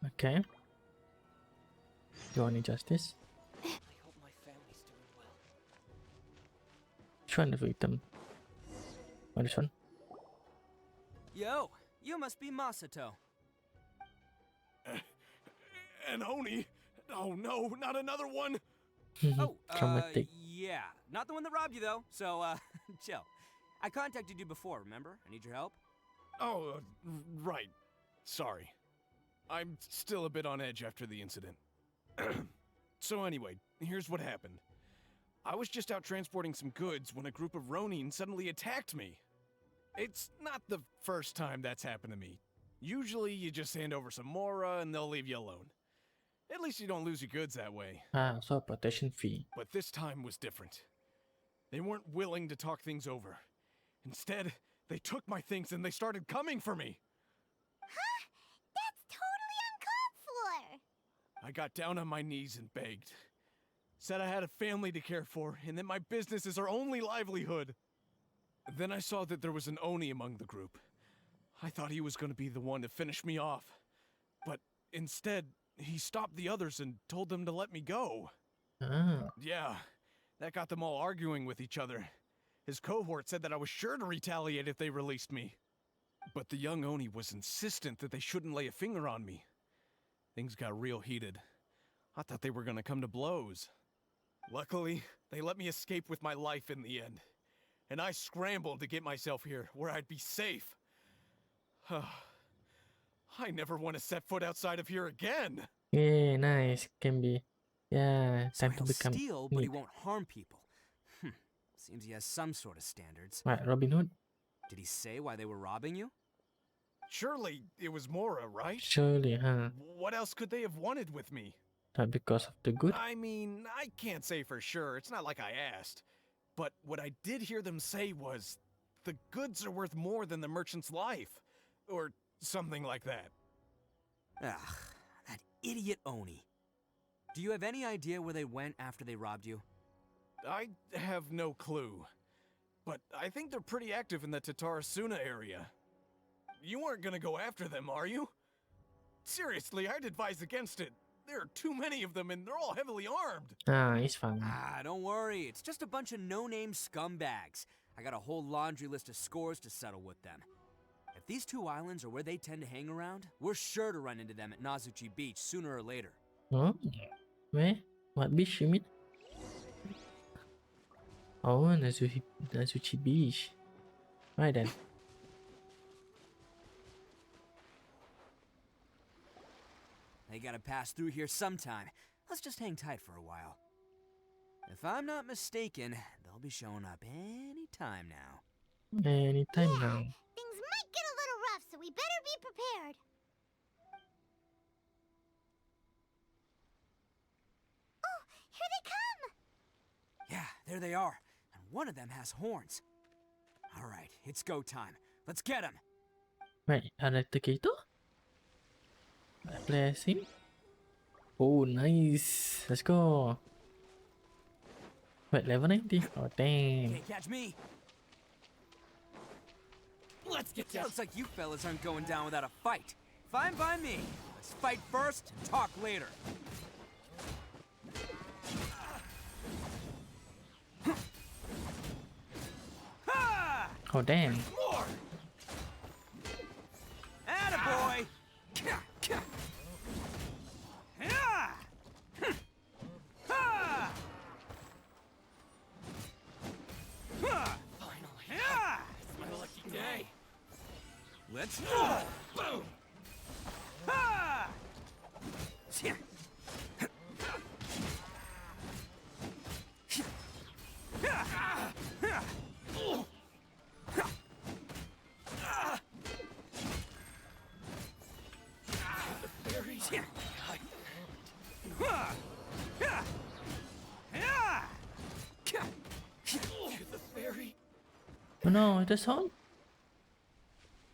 Okay. Do any justice? I hope my family's doing well. Which one the victim? Oh, this one? Yo, you must be Masato. An Oni? Oh no, not another one! Oh, Traumatic. yeah. Not the one that robbed you, though, so, chill. I contacted you before, remember? I need your help. Oh, right. Sorry. I'm still a bit on edge after the incident. So anyway, here's what happened. I was just out transporting some goods when a group of Ronin suddenly attacked me. It's not the first time that's happened to me. Usually you just hand over some Mora and they'll leave you alone. At least you don't lose your goods that way. So protection fee. But this time was different. They weren't willing to talk things over. Instead, they took my things and they started coming for me. Huh? That's totally uncalled for. I got down on my knees and begged. Said I had a family to care for and that my business is our only livelihood. Then I saw that there was an Oni among the group. I thought he was going to be the one to finish me off. But instead, he stopped the others and told them to let me go. Yeah, that got them all arguing with each other. His cohort said that I was sure to retaliate if they released me. But the young Oni was insistent that they shouldn't lay a finger on me. Things got real heated. I thought they were gonna come to blows. Luckily, they let me escape with my life in the end. And I scrambled to get myself here, where I'd be safe. I never want to set foot outside of here again! Yeah, nice. Can be. Yeah, So time to he'll become. steal, but he neat. won't harm people. Seems he has some sort of standards. Right, Robin Hood? Did he say why they were robbing you? Surely it was Mora, right? Surely, huh? What else could they have wanted with me? Not because of the good? I mean, I can't say for sure. It's not like I asked. But what I did hear them say was, the goods are worth more than the merchant's life. Or something like that. Ugh, that idiot Oni. Do you have any idea where they went after they robbed you? I have no clue. But I think they're pretty active in the Tatarasuna area. You aren't gonna go after them, are you? Seriously, I'd advise against it. There are too many of them and they're all heavily armed. It's fine. Don't worry. It's just a bunch of no-name scumbags. I got a whole laundry list of scores to settle with them. If these two islands are where they tend to hang around, we're sure to run into them at Nazuchi Beach sooner or later. Oh? Where? What beach you mean? Oh, Nazuchi Beach. Right then. They gotta pass through here sometime. Let's just hang tight for a while. If I'm not mistaken, they'll be showing up any time now. Anytime now. Things might get a little rough, so we better be prepared. Oh, here they come! Yeah, there they are. And one of them has horns. All right, it's go time. Let's get him. Wait, ada tiga itu? Place him. Oh, nice. Let's go. Wait, level 90. Oh, dang. Can't catch me. Let's get down. Looks like you fellas aren't going down without a fight. Fine by me. Let's fight first and talk later. Ha! Oh, damn. More! Attaboy! Ha! Finally. Ha! It's my lucky day. Let's roll! Boom! Ha! The fairy. Oh no, that's all?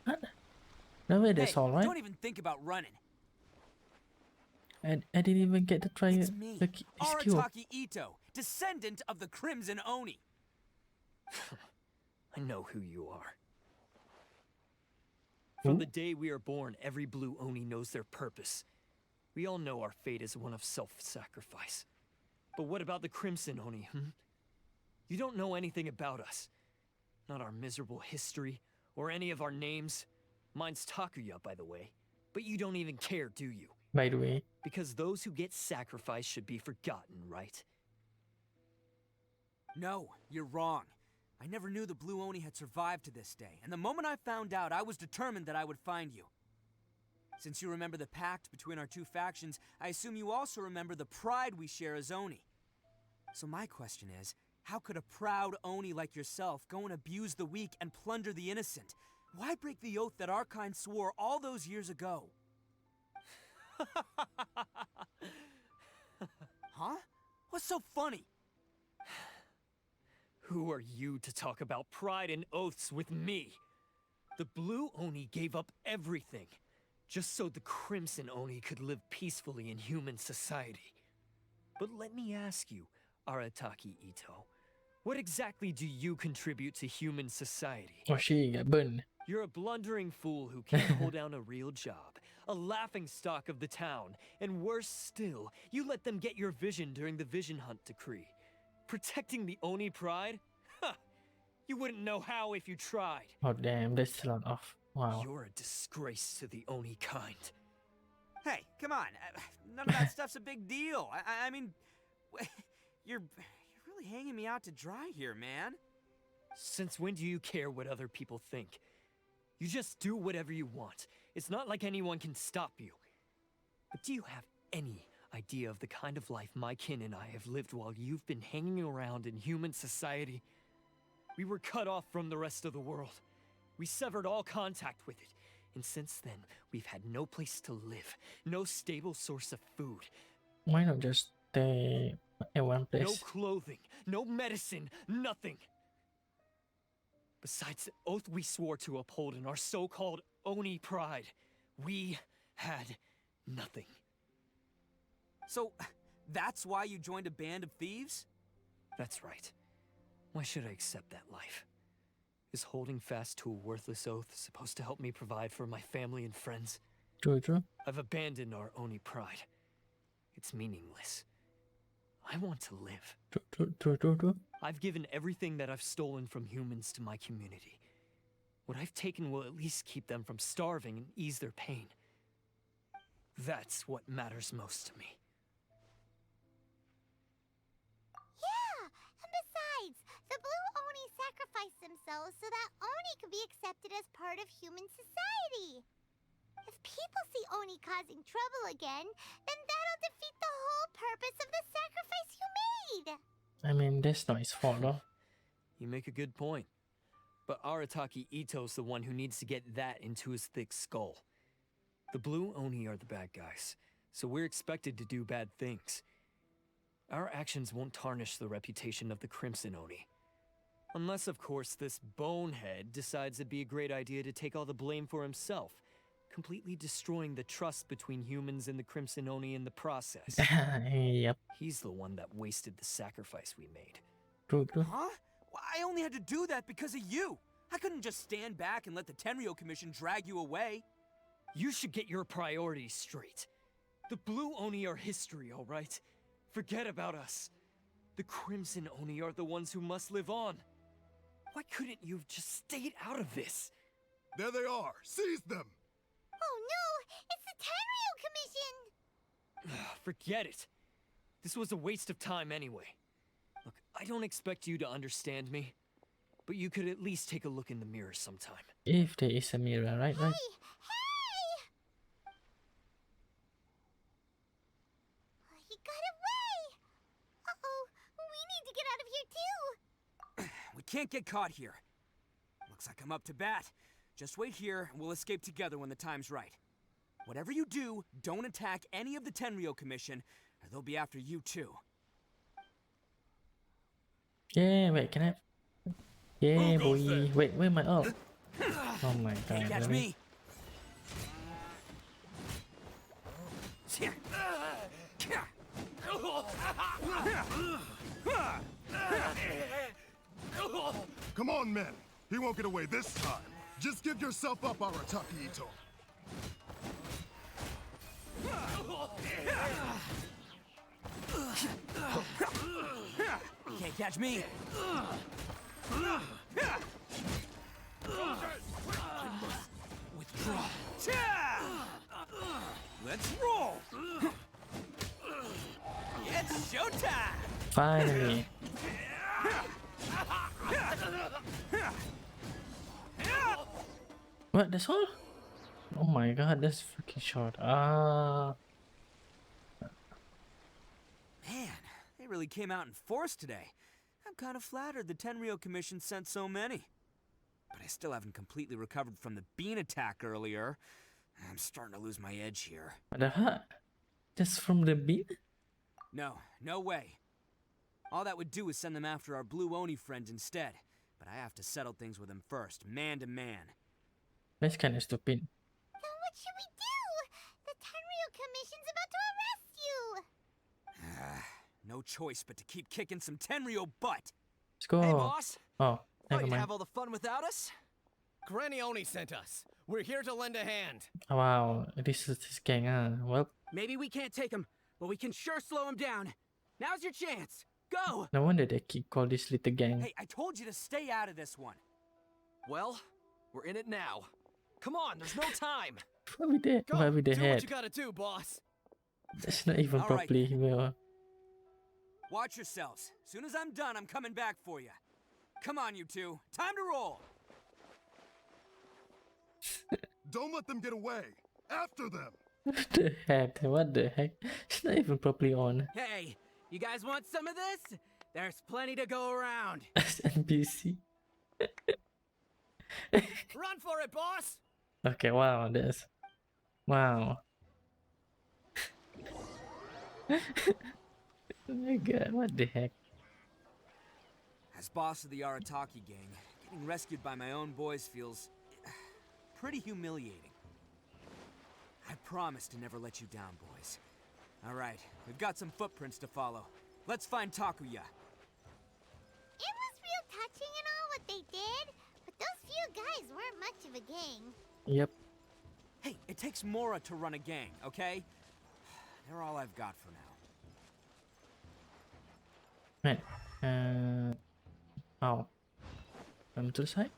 What? No way, that's Hey, all, right? don't even think about running. And I didn't even get to try It's me, his skill. Arataki Itto, descendant of the Crimson Oni. I know who you are. From the day we are born, every blue Oni knows their purpose. We all know our fate is one of self-sacrifice. But what about the Crimson Oni, You don't know anything about us. Not our miserable history, or any of our names. Mine's Takuya, by the way. But you don't even care, do you? By the way. Because those who get sacrificed should be forgotten, right? No, you're wrong. I never knew the Blue Oni had survived to this day, and the moment I found out, I was determined that I would find you. Since you remember the pact between our two factions, I assume you also remember the pride we share as Oni. So my question is, how could a proud Oni like yourself go and abuse the weak and plunder the innocent? Why break the oath that our kind swore all those years ago? Huh? What's so funny? Who are you to talk about pride and oaths with me? The Blue Oni gave up everything, just so the Crimson Oni could live peacefully in human society. But let me ask you, Arataki Itto, what exactly do you contribute to human society? Oh, she got burned. You're a blundering fool who can't hold down a real job, a laughingstock of the town, and worse still, you let them get your vision during the Vision Hunt decree. Protecting the Oni pride? Ha! You wouldn't know how if you tried. Oh, damn, that's a lot of. Wow. You're a disgrace to the Oni kind. Hey, come on. None of that stuff's a big deal. I mean, you're really hanging me out to dry here, man. Since when do you care what other people think? You just do whatever you want. It's not like anyone can stop you. But do you have any idea of the kind of life my kin and I have lived while you've been hanging around in human society? We were cut off from the rest of the world. We severed all contact with it. And since then, we've had no place to live, no stable source of food. Why not just stay in one place? No clothing, no medicine, nothing. Besides the oath we swore to uphold in our so-called Oni pride, we had nothing. So, that's why you joined a band of thieves? That's right. Why should I accept that life? Is holding fast to a worthless oath supposed to help me provide for my family and friends? True, true. I've abandoned our Oni pride. It's meaningless. I want to live. True. I've given everything that I've stolen from humans to my community. What I've taken will at least keep them from starving and ease their pain. That's what matters most to me. Yeah, and besides, the Blue Oni sacrificed themselves so that Oni could be accepted as part of human society. If people see Oni causing trouble again, then that'll defeat the whole purpose of the sacrifice you made. I mean, that's not his fault, though. You make a good point. But Arataki Ito's the one who needs to get that into his thick skull. The Blue Oni are the bad guys, so we're expected to do bad things. Our actions won't tarnish the reputation of the Crimson Oni. Unless, of course, this bonehead decides it'd be a great idea to take all the blame for himself, completely destroying the trust between humans and the Crimson Oni in the process. Yep, He's the one that wasted the sacrifice we made. true. Huh? Well, I only had to do that because of you. I couldn't just stand back and let the Tenryo Commission drag you away. You should get your priorities straight. The Blue Oni are history, all right? Forget about us. The Crimson Oni are the ones who must live on. Why couldn't you have just stayed out of this? There they are. Seize them. Oh no, it's the Tenryo Commission! Forget it. This was a waste of time anyway. Look, I don't expect you to understand me, but you could at least take a look in the mirror sometime. If there is a mirror, right? Hey! He got away! Uh-oh, we need to get out of here too! We can't get caught here. Looks like I'm up to bat. Just wait here, and we'll escape together when the time's right. Whatever you do, don't attack any of the Tenryo Commission, or they'll be after you too. Yeah, wait, can I? Yeah, boy. Wait, where am I? Oh. Oh my god. Can't catch really? me! Come on, men. He won't get away this time. Just give yourself up, Arataki Itto. Can't catch me! Withdraw. Let's roll! It's showtime! Finally. What? That's all? Oh my god, that's freaking short. Man, they really came out in force today. I'm kind of flattered the Tenryo Commission sent so many. But I still haven't completely recovered from the bean attack earlier. I'm starting to lose my edge here. What the heck? Just from the beat? No, no way. All that would do is send them after our Blue Oni friend instead. But I have to settle things with him first, man to man. That's kind of stupid. Then what should we do? The Tenryo Commission's about to arrest you! No choice but to keep kicking some Tenryo butt. Let's go. Hey, boss. Oh, never Thought you'd mind. have all the fun without us? Granny Oni sent us. We're here to lend a hand. Oh, wow, this is his gang, well, Maybe we can't take him, but we can sure slow him down. Now's your chance. Go! no wonder they keep call this little gang. Hey, I told you to stay out of this one. Well, we're in it now. Come on, there's no time. What with the, Go, what with the do what head? you gotta do, boss. That's not even All right. properly. Well, Watch yourselves. Soon as I'm done, I'm coming back for you. Come on, you two. Time to roll. Don't let them get away. After them. what the heck? What the heck? It's not even properly on. Hey, you guys want some of this? There's plenty to go around. As NPC. Run for it, boss! Okay, wow, that's wow. Oh my god, what the heck? As boss of the Arataki gang, getting rescued by my own boys feels pretty humiliating. I promise to never let you down, boys. All right, we've got some footprints to follow. Let's find Takuya. It was real touching and all what they did, but those few guys weren't much of a gang. Yep. Hey, it takes Mora to run a gang, okay? They're all I've got for now. Right. Oh. Come to the side.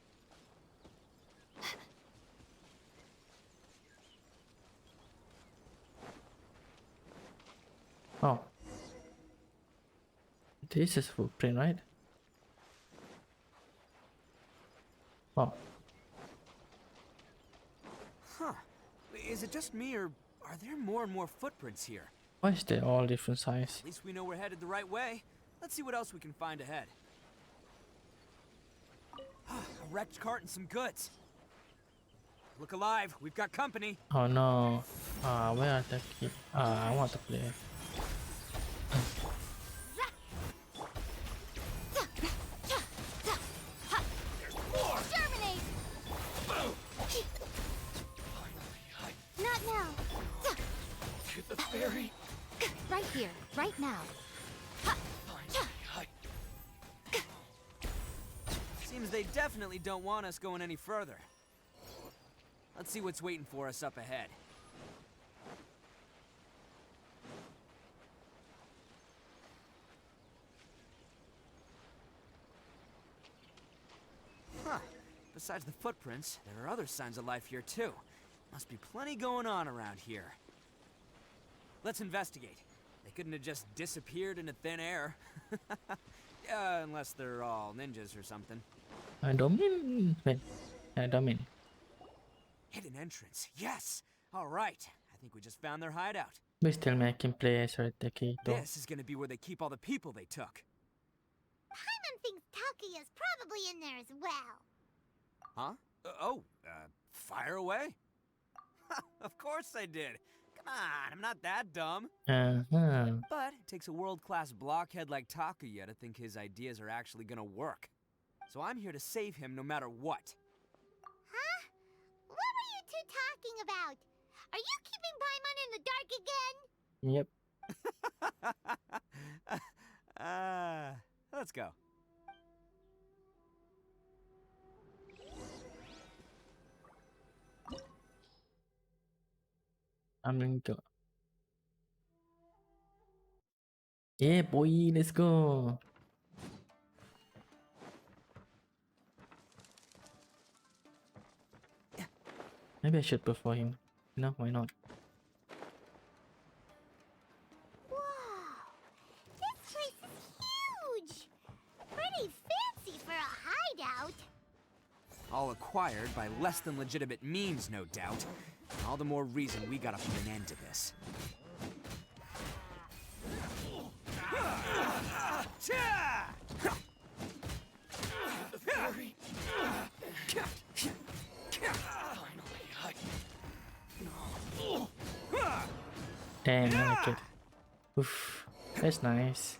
Oh. This is footprint, right? Oh. Huh. Is it just me, or Are there more and more footprints here? Why is they all different size? At least we know we're headed the right way. Let's see what else we can find ahead. A wrecked cart and some goods. Look alive, we've got company. Oh no. Where are the keys? I want to play. Terminate! Not now. To the ferry. Right here, right now. Seems they definitely don't want us going any further. Let's see what's waiting for us up ahead. Huh. Besides the footprints, there are other signs of life here too. Must be plenty going on around here. Let's investigate. They couldn't have just disappeared into thin air. Unless they're all ninjas or something. Domin. Wait. Domin. Hidden entrance, yes! Alright, I think we just found their hideout. We still making players or the key. This is gonna be where they keep all the people they took. Paimon thinks Takuya's probably in there as well. Huh? Fire away? Of course I did. Come on, I'm not that dumb. But it takes a world-class blockhead like Takuya to think his ideas are actually gonna work. So I'm here to save him no matter what. Huh? What are you two talking about? Are you keeping Paimon in the dark again? Yep. Let's go. I'm going to. Yeah, boy, let's go. Maybe I should before him. No, why not? Wow. This place is huge. Pretty fancy for a hideout. All acquired by less than legitimate means, no doubt. All the more reason we gotta put an end to this. Damn, I like it. Oof, that's nice.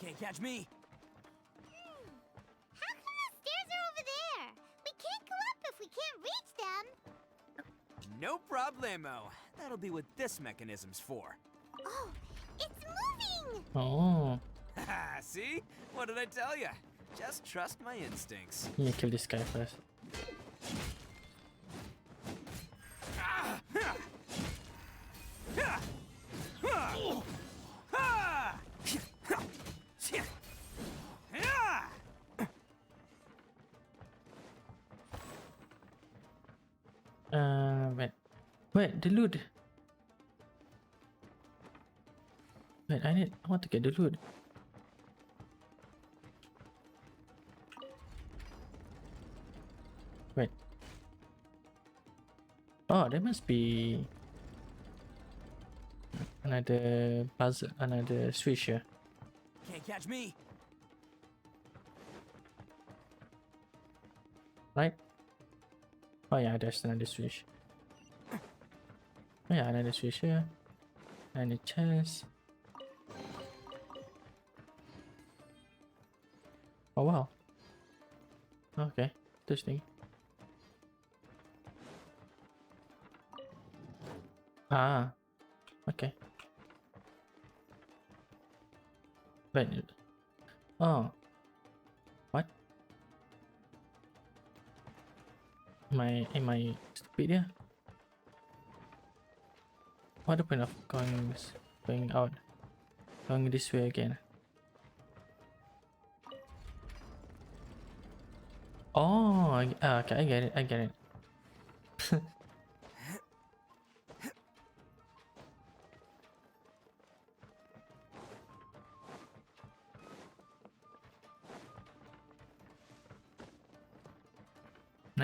Can't catch me. How come the stairs are over there? We can't go up if we can't reach them. No problemo. That'll be what this mechanism's for. Oh, it's moving! Oh, See? What did I tell you? Just trust my instincts. let me kill this guy first. Wait, the loot. Wait, I want to get the loot. Wait. Oh, there must be another puzzle, another switch here. Can't catch me. Right? Oh yeah, there's another switch. Oh yeah, another switch here. And a chest. Oh wow. Okay, interesting. Ah, okay. Wait. Oh. What? Am I stupid here? What the point of going out? Going this way again? Oh, okay, I get it. I get it.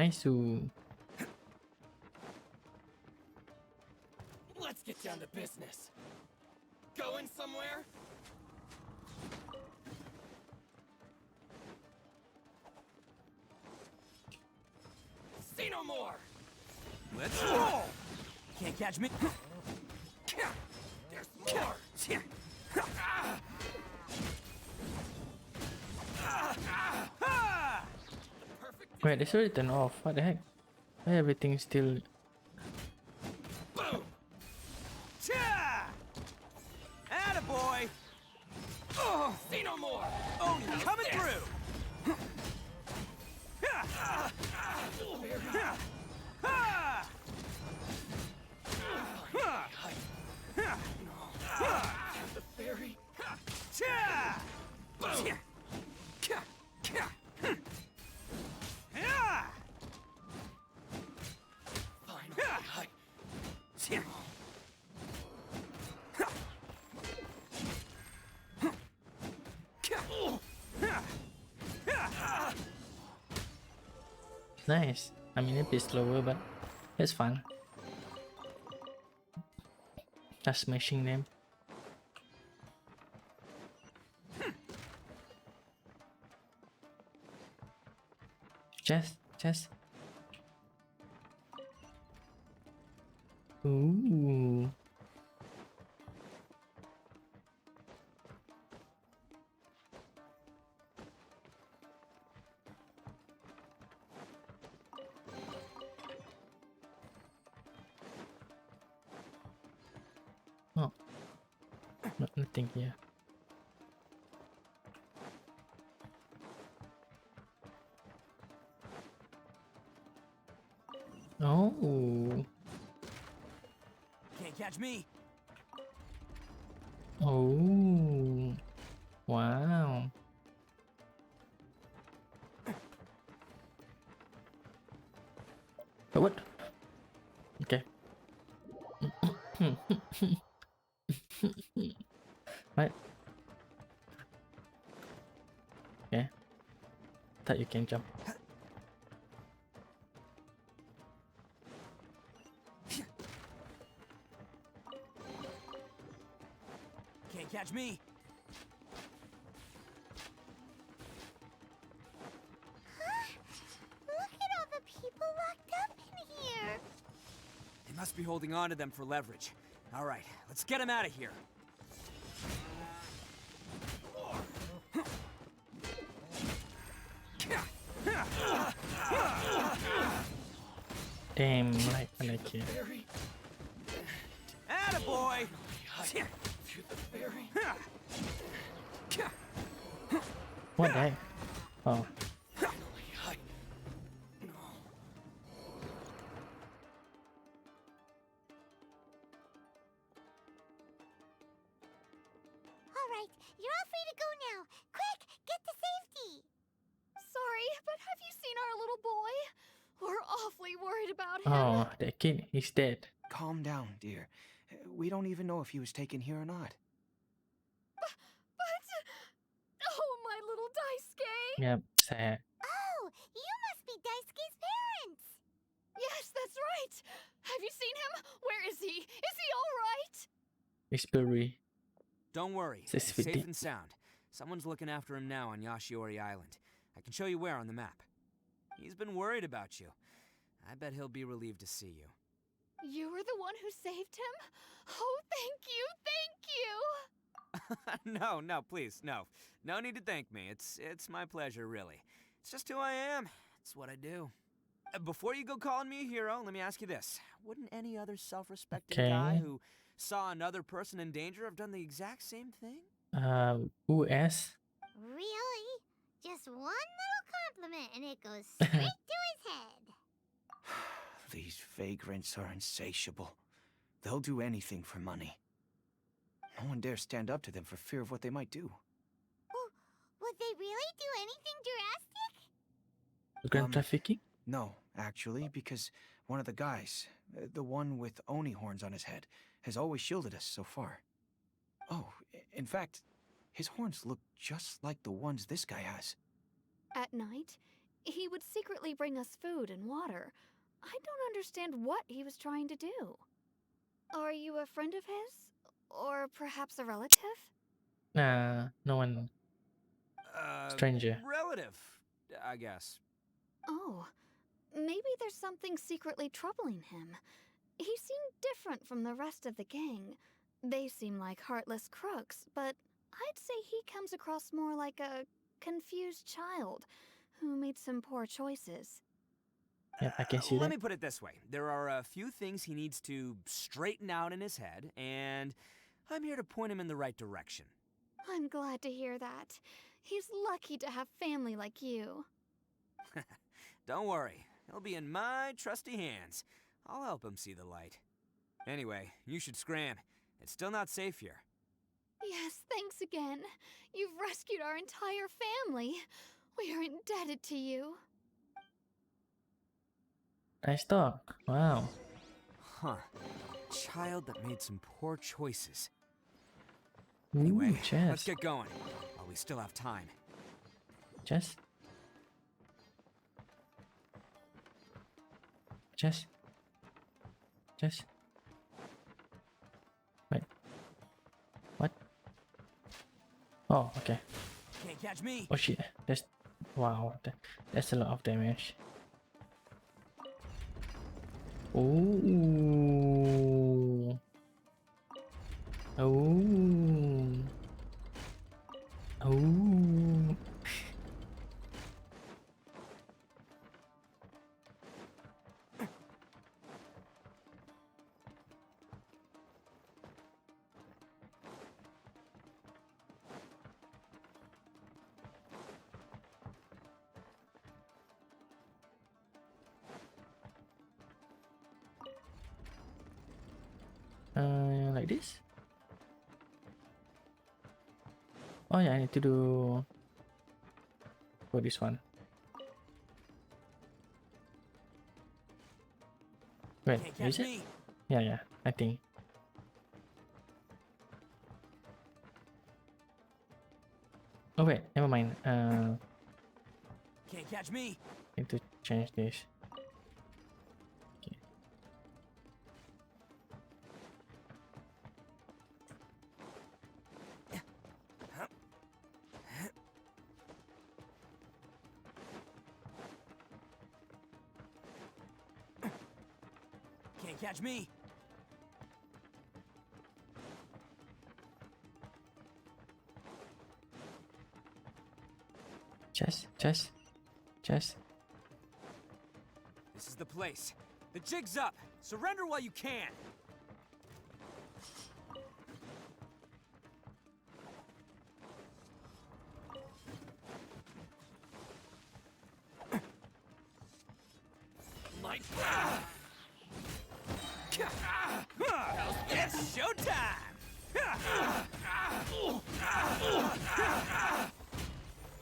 Nice. Let's get down to business. Going somewhere? See no more! Let's roll! Can't catch me. There's more! Wait, this already turned off. What the heck? Why everything still? Boom! Cha! Attaboy! Oh, See no more! oh, you're coming through! The fairy? Cha! Boom! Finally, Nice. I mean, a bit slower, but it's fun. Just smashing them. Chest. Ooh. Oh, nothing here. Oh. Can't catch me. Oh. Wow. What? Okay. Right. Okay. Thought you can jump. Can't catch me. Look at all the people locked up in here. They must be holding on to them for leverage. All right, let's get them out of here. Damn, like I like it. Attaboy! through the fairy. What the heck? Oh. All right, you're all free to go now. Quick, get to safety. Sorry, but have you seen our little boy? We're awfully worried about him. Oh, that kid is dead. Calm down, dear. We don't even know if he was taken here or not. But... Oh, my little Daisuke! Yep, sad. Oh, you must be Daisuke's parents. Yes, that's right! Have you seen him? Where is he? Is he alright? It's blurry. Don't worry, Says he's safe 50. and sound. Someone's looking after him now on Yashiori Island. I can show you where on the map. He's been worried about you. I bet he'll be relieved to see you. You were the one who saved him? Oh, thank you! No, please, no. No need to thank me. It's my pleasure, really. It's just who I am. It's what I do. Before you go calling me a hero, let me ask you this. Wouldn't any other self-respecting guy Okay. who saw another person in danger have done the exact same thing? US. Really? Just one little compliment and it goes straight to his head. These vagrants are insatiable. They'll do anything for money. No one dares stand up to them for fear of what they might do. Would they really do anything drastic? Grand trafficking? No, actually, because one of the guys, the one with Oni horns on his head, has always shielded us so far. Oh, in fact, his horns look just like the ones this guy has. At night, He would secretly bring us food and water. I don't understand what he was trying to do. Are you a friend of his? Or perhaps a relative? Nah, no one. Stranger. Relative, I guess. Oh, maybe there's something secretly troubling him. He seemed different from the rest of the gang. They seem like heartless crooks, but I'd say he comes across more like a confused child who made some poor choices. Yep, I can see Let that. me put it this way. There are a few things he needs to straighten out in his head, and I'm here to point him in the right direction. I'm glad to hear that. He's lucky to have family like you. Don't worry. He'll be in my trusty hands. I'll help him see the light. Anyway, you should scram. It's still not safe here. Yes, thanks again. You've rescued our entire family. We are indebted to you. Nice talk. Wow. Huh. Child that made some poor choices. Ooh, Anyway, let's chest. get going. While we still have time. Chest. Chest. Chest. Wait. What? Oh, okay. Can't catch me. Oh shit. That's wow. That's a lot of damage. Ooh. Ooh. Ooh. Like this? Oh yeah, I need to do for this one. Wait, Can't is catch it? me. Yeah, I think. Oh wait, never mind. Can't catch me. Need to change this. Okay. Can't catch me. Chest. This is the place. The jig's up. Surrender while you can. It's showtime!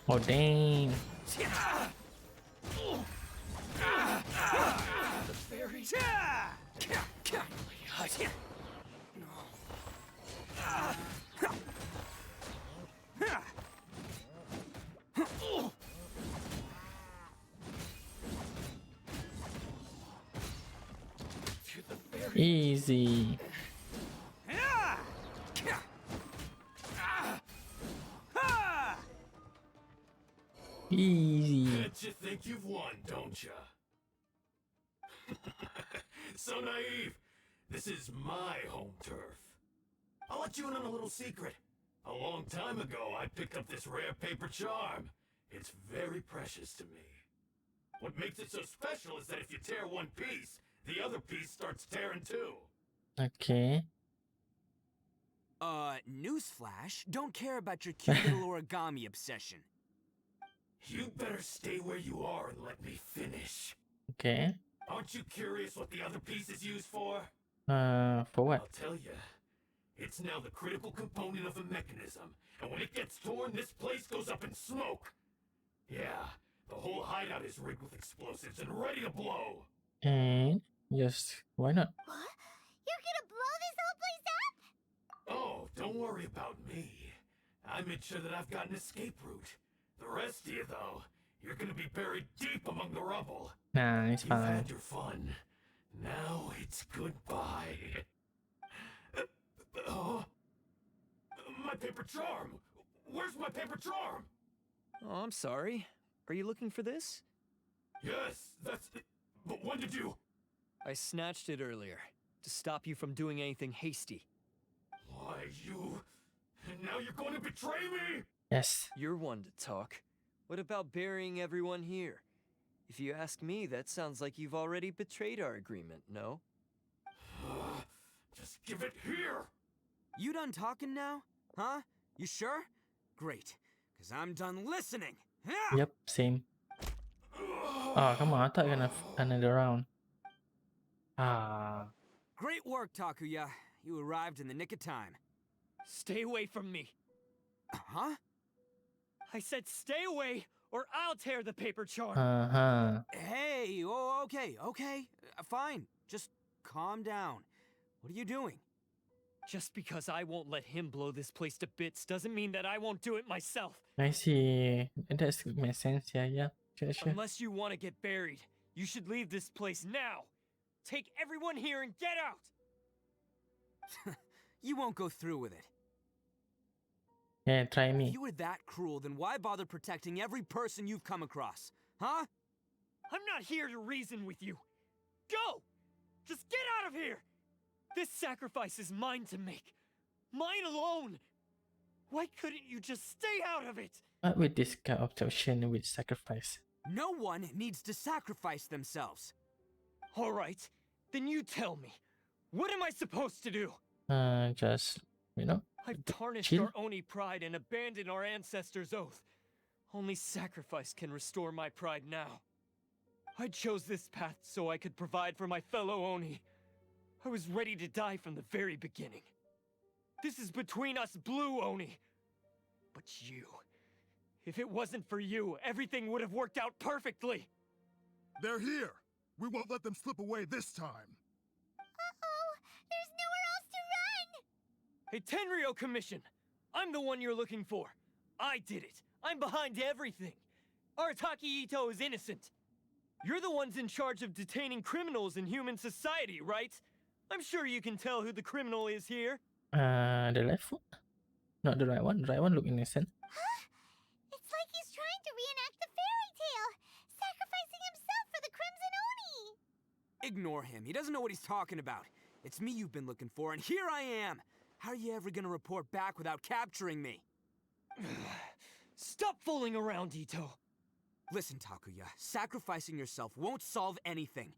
Oh dang. Easy. Easy. Bet you think you've won, don't ya? So naive. This is my home turf. I'll let you in on a little secret. A long time ago, I picked up this rare paper charm. It's very precious to me. What makes it so special is that if you tear one piece, the other piece starts tearing too. Okay. Newsflash, don't care about your cute little origami obsession. You better stay where you are and let me finish. Okay. Aren't you curious what the other piece is used for? For what? I'll tell you. It's now the critical component of a mechanism, and when it gets torn, this place goes up in smoke. Yeah, the whole hideout is rigged with explosives and ready to blow. And just why not? What? You're gonna blow this whole place up? Oh, don't worry about me. I made sure that I've got an escape route. The rest of you, though, you're gonna be buried deep among the rubble. Nah, it's You've fine. had your fun. Now it's goodbye. Oh, my paper charm! Where's my paper charm? Oh, I'm sorry. Are you looking for this? Yes, that's it. But when did you... I snatched it earlier, to stop you from doing anything hasty. Why, you... And now you're going to betray me? Yes. You're one to talk. What about burying everyone here? If you ask me, that sounds like you've already betrayed our agreement, no? Just give it here! You done talking now? Huh? You sure? Great, because I'm done listening. Yep, same. Oh, come on. I thought you were gonna another round. Ah. Great work, Takuya. You arrived in the nick of time. Stay away from me. Huh? I said stay away, or I'll tear the paper charm. Uh-huh. Hey, oh, okay. Fine. Just calm down. What are you doing? Just because I won't let him blow this place to bits doesn't mean that I won't do it myself. I see. That makes sense. Yeah. Sure. Unless you want to get buried, you should leave this place now. Take everyone here and get out! You won't go through with it. Yeah, try If me. you were that cruel, then why bother protecting every person you've come across? Huh? I'm not here to reason with you. Go! Just get out of here! This sacrifice is mine to make. Mine alone! Why couldn't you just stay out of it? What with this kind of obsession with sacrifice? No one needs to sacrifice themselves. Alright, then you tell me. What am I supposed to do? Just, you know, I've tarnished chill. our Oni pride and abandoned our ancestors' oath. Only sacrifice can restore my pride now. I chose this path so I could provide for my fellow Oni. I was ready to die from the very beginning. This is between us blue Oni. But you... If it wasn't for you, everything would have worked out perfectly! They're here! We won't let them slip away this time! Uh-oh! There's nowhere else to run! Hey, Tenryo Commission! I'm the one you're looking for. I did it. I'm behind everything. Arataki Itto is innocent. You're the ones in charge of detaining criminals in human society, right? I'm sure you can tell who the criminal is here. The left one? Not the right one. The right one look innocent. Huh? It's like he's trying to reenact the fairy tale, sacrificing himself for the Crimson Oni! Ignore him. He doesn't know what he's talking about. It's me you've been looking for, and here I am! How are you ever gonna report back without capturing me? Stop fooling around, Itto! Listen, Takuya, sacrificing yourself won't solve anything.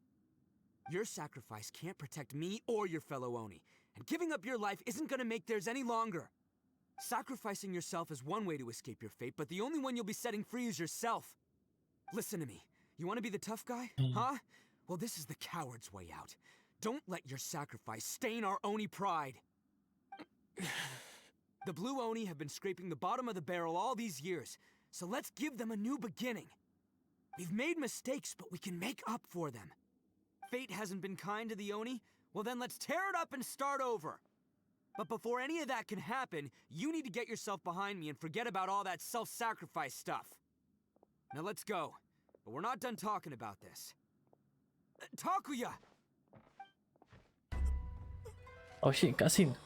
Your sacrifice can't protect me or your fellow Oni, and giving up your life isn't gonna make theirs any longer. Sacrificing yourself is one way to escape your fate, but the only one you'll be setting free is yourself. Listen to me. You want to be the tough guy? Huh? Well, this is the coward's way out. Don't let your sacrifice stain our Oni pride. The blue Oni have been scraping the bottom of the barrel all these years, so let's give them a new beginning. We've made mistakes, but we can make up for them. Fate hasn't been kind to the Oni? Well then let's tear it up and start over. But before any of that can happen, you need to get yourself behind me and forget about all that self-sacrifice stuff. Now let's go. But we're not done talking about this. Takuya! Oh shit, cutscene.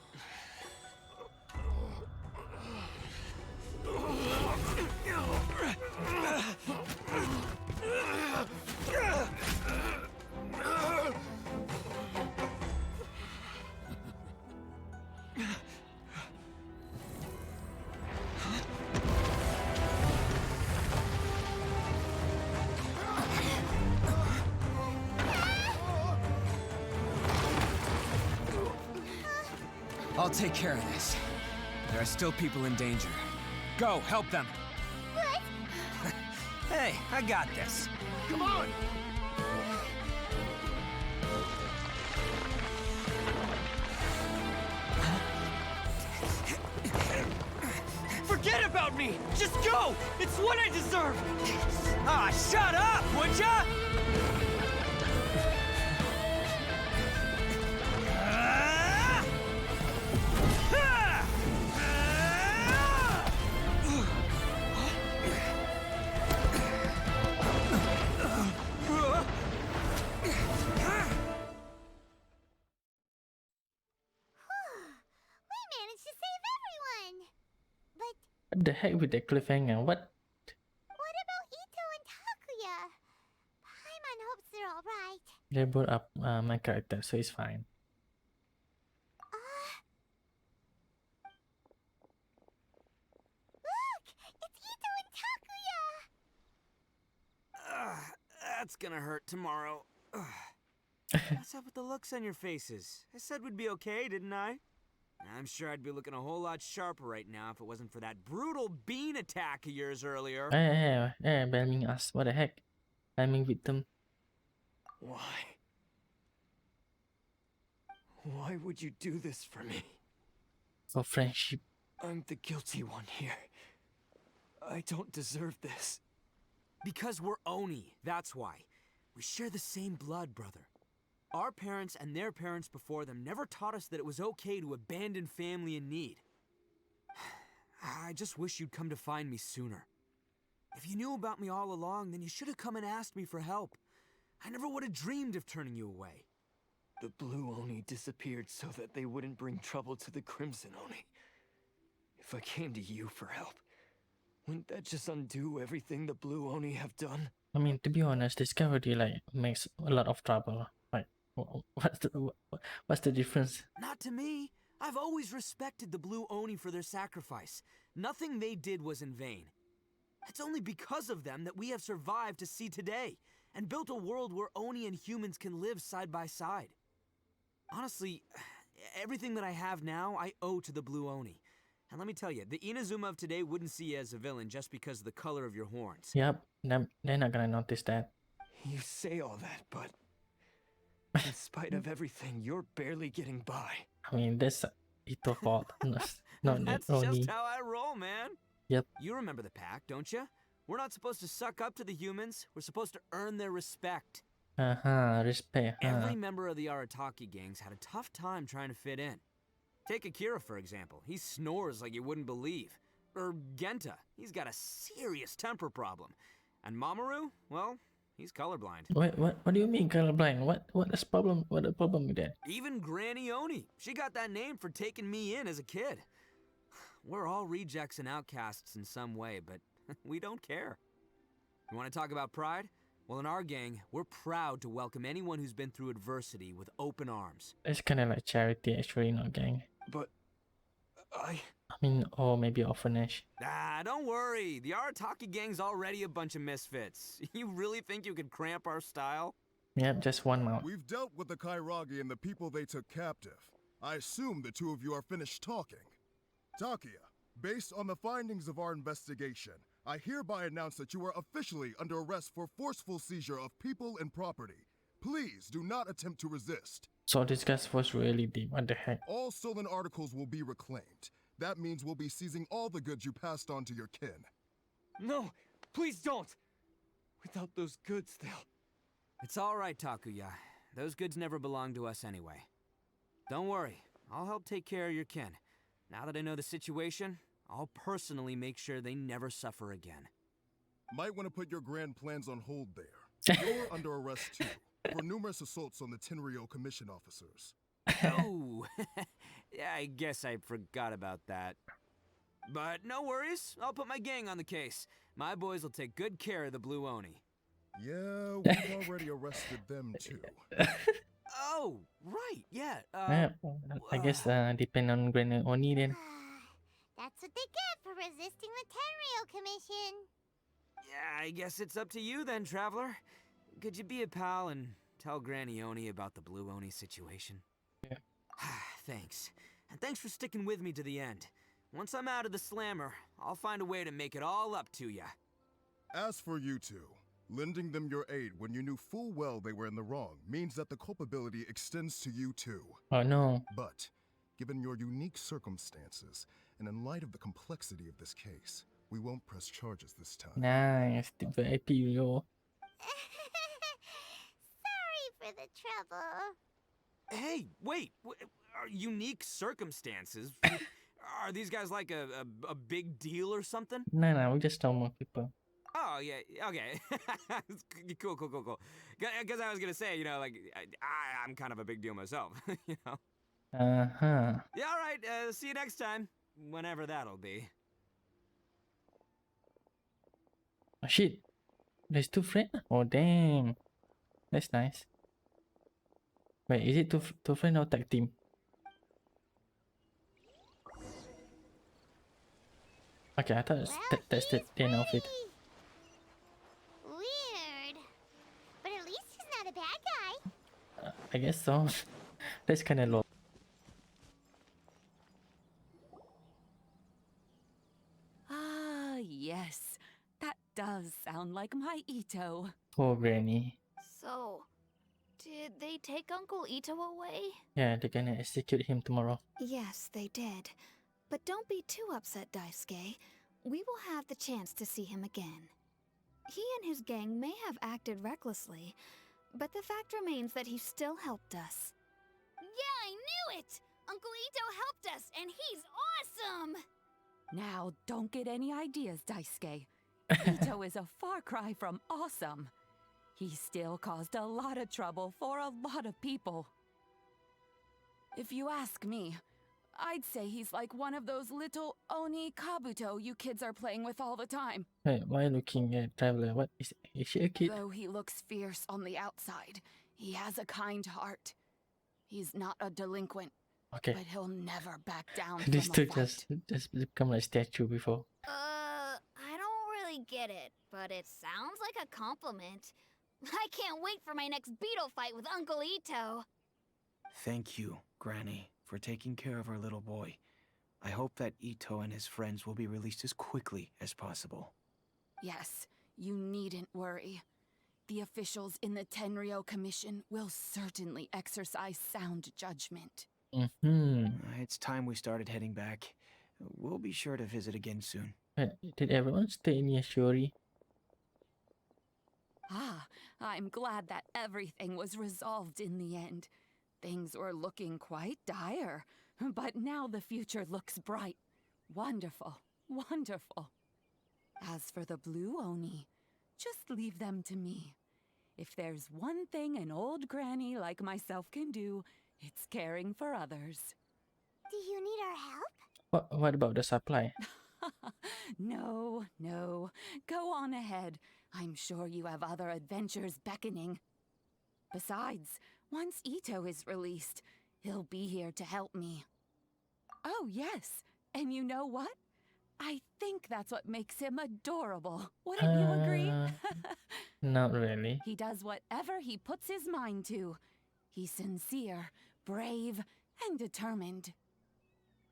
I'll take care of this. There are still people in danger. Go, help them! What? Hey, I got this. Come on! Forget about me! Just go! It's what I deserve! Ah, shut up, would ya? What the heck with the cliffhanger? What? What about Itto and Takuya? Paimon hopes they're alright. They brought up my character, so it's fine. Look! It's Itto and Takuya! That's gonna hurt tomorrow. What's up with the looks on your faces? I said we'd be okay, didn't I? I'm sure I'd be looking a whole lot sharper right now if it wasn't for that brutal bean attack of yours earlier. Hey, blaming us. What the heck? Blaming victim. Why? Why would you do this for me? For friendship. I'm the guilty one here. I don't deserve this. Because we're Oni, that's why. We share the same blood, brother. Our parents and their parents before them never taught us that it was okay to abandon family in need. I just wish you'd come to find me sooner. If you knew about me all along, then you should have come and asked me for help. I never would have dreamed of turning you away. The Blue Oni disappeared so that they wouldn't bring trouble to the Crimson Oni. If I came to you for help, wouldn't that just undo everything the Blue Oni have done? I mean, to be honest, this guy already like makes a lot of trouble. Like, what's the difference? Not to me. I've always respected the Blue Oni for their sacrifice. Nothing they did was in vain. It's only because of them that we have survived to see today, and built a world where Oni and humans can live side by side. Honestly, everything that I have now, I owe to the Blue Oni. And let me tell you, the Inazuma of today wouldn't see you as a villain just because of the color of your horns. Yep, they're not gonna notice that. You say all that, but in spite of everything, you're barely getting by. I mean, that's Itto fault. Not That's Oni. just how I roll, man. Yep. You remember the pact, don't you? We're not supposed to suck up to the humans. We're supposed to earn their respect. Respect. Every member of the Arataki gangs had a tough time trying to fit in. Take Akira, for example. He snores like you wouldn't believe. Or Genta. He's got a serious temper problem. And Mamoru, well, he's colorblind. Wait, what do you mean colorblind? What is problem? What the problem with that? Even Granny Oni. She got that name for taking me in as a kid. We're all rejects and outcasts in some way, but we don't care. You want to talk about pride? Well, in our gang, we're proud to welcome anyone who's been through adversity with open arms. It's kind of like charity, actually, not gang. But I mean, or maybe orphanage. Ah, don't worry. The Arataki gang's already a bunch of misfits. You really think you could cramp our style? Yep, just one mouth. We've dealt with the Kairagi and the people they took captive. I assume the two of you are finished talking. Takuya, based on the findings of our investigation, I hereby announce that you are officially under arrest for forceful seizure of people and property. Please do not attempt to resist. So this guy was really deep. What the heck? All stolen articles will be reclaimed. That means we'll be seizing all the goods you passed on to your kin. No, please don't. Without those goods, they'll... It's all right, Takuya. Those goods never belonged to us anyway. Don't worry. I'll help take care of your kin. Now that I know the situation, I'll personally make sure they never suffer again. Might want to put your grand plans on hold there. You're under arrest too, for numerous assaults on the Tenryo Commission officers. Oh, yeah, I guess I forgot about that. But no worries, I'll put my gang on the case. My boys will take good care of the Blue Oni. Yeah, we've already arrested them too. Oh, right, yeah. I guess depend on Granny Oni then. That's what they get for resisting the Tenryo Commission. Yeah, I guess it's up to you then, Traveler. Could you be a pal and tell Granny Oni about the Blue Oni situation? Yeah. Thanks. And thanks for sticking with me to the end. Once I'm out of the slammer, I'll find a way to make it all up to ya. As for you two, lending them your aid when you knew full well they were in the wrong means that the culpability extends to you too. Oh no. But, given your unique circumstances, and in light of the complexity of this case, we won't press charges this time. Nice, the VIP yo. Sorry for the trouble. Hey, wait! Are unique circumstances? Are these guys like a big deal or something? No, we just normal people. Oh, yeah, okay. Cool. Because I was gonna say, you know, like, I'm kind of a big deal myself, you know? Uh-huh. Yeah, all right, see you next time. Whenever that'll be. Oh shit. There's 2 friends? Oh damn. That's nice. Wait, is it two friends or tag team? Okay, I thought that's the end of it. Weird. But at least he's not a bad guy. I guess so. That's kind of low. Ah, yes. That does sound like my Itto. Poor Granny. So, did they take Uncle Ito away? Yeah, they're gonna execute him tomorrow. Yes, they did. But don't be too upset, Daisuke. We will have the chance to see him again. He and his gang may have acted recklessly, but the fact remains that he still helped us. Yeah, I knew it! Uncle Ito helped us, and he's awesome! Now, don't get any ideas, Daisuke. Ito is a far cry from awesome. He still caused a lot of trouble for a lot of people. If you ask me, I'd say he's like one of those little Oni Kabuto you kids are playing with all the time. Wait, why looking at Traveler? What is she a kid? Though he looks fierce on the outside, he has a kind heart. He's not a delinquent, Okay. but he'll never back down These from two a fight. just become like statue before. I don't really get it, but it sounds like a compliment. I can't wait for my next beetle fight with Uncle Ito. Thank you, Granny, for taking care of our little boy. I hope that Ito and his friends will be released as quickly as possible. Yes, you needn't worry. The officials in the Tenryo Commission will certainly exercise sound judgment. It's time we started heading back. We'll be sure to visit again soon. Did everyone stay near Shiori? Ah, I'm glad that everything was resolved in the end. Things were looking quite dire, but now the future looks bright. Wonderful, wonderful. As for the Blue Oni, just leave them to me. If there's one thing an old granny like myself can do, it's caring for others. Do you need our help? What about the supply? No, no. Go on ahead. I'm sure you have other adventures beckoning. Besides, once Ito is released, he'll be here to help me. Oh, yes. And you know what? I think that's what makes him adorable. Wouldn't you agree? Not really. He does whatever he puts his mind to. He's sincere, brave, and determined.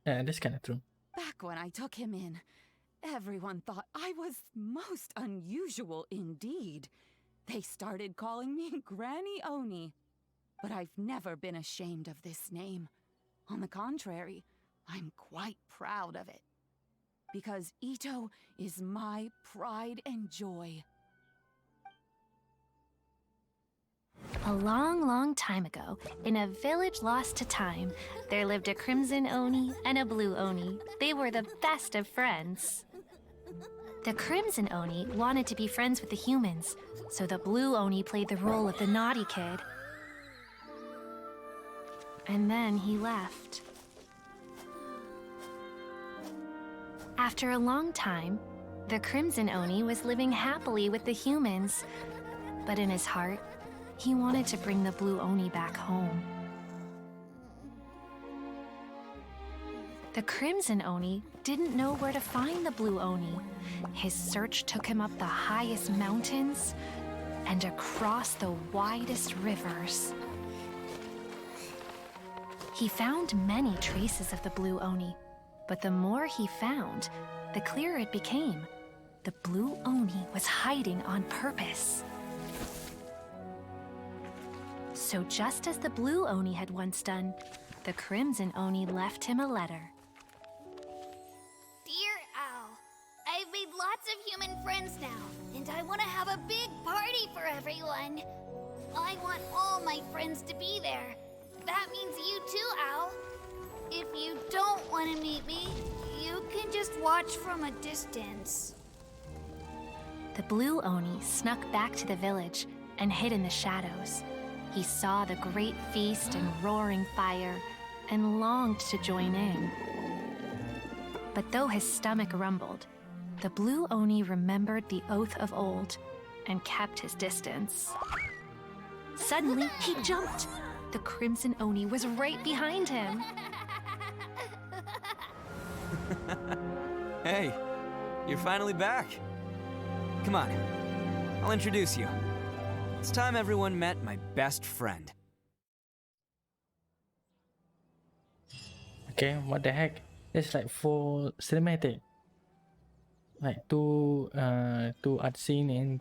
Yeah, that's kind of true. Back when I took him in, everyone thought I was most unusual indeed. They started calling me Granny Oni. But I've never been ashamed of this name. On the contrary, I'm quite proud of it. Because Ito is my pride and joy. A long, long time ago, in a village lost to time, there lived a crimson Oni and a blue Oni. They were the best of friends. The crimson Oni wanted to be friends with the humans, so the blue Oni played the role of the naughty kid. And then he left. After a long time, the crimson Oni was living happily with the humans, but in his heart, he wanted to bring the blue Oni back home. The crimson Oni didn't know where to find the blue Oni. His search took him up the highest mountains and across the widest rivers. He found many traces of the blue Oni, but the more he found, the clearer it became. The blue Oni was hiding on purpose. So just as the blue Oni had once done, the crimson Oni left him a letter. Dear Al, I've made lots of human friends now, and I want to have a big party for everyone. I want all my friends to be there. That means you too, Al. If you don't want to meet me, you can just watch from a distance. The blue Oni snuck back to the village and hid in the shadows. He saw the great feast and roaring fire and longed to join in. But though his stomach rumbled, The blue Oni remembered the oath of old and kept his distance. Suddenly, he jumped. The crimson Oni was right behind him. Hey, you're finally back. Come on, I'll introduce you. It's time everyone met my best friend. Okay, what the heck? It's like for cinematic. Like two art scene and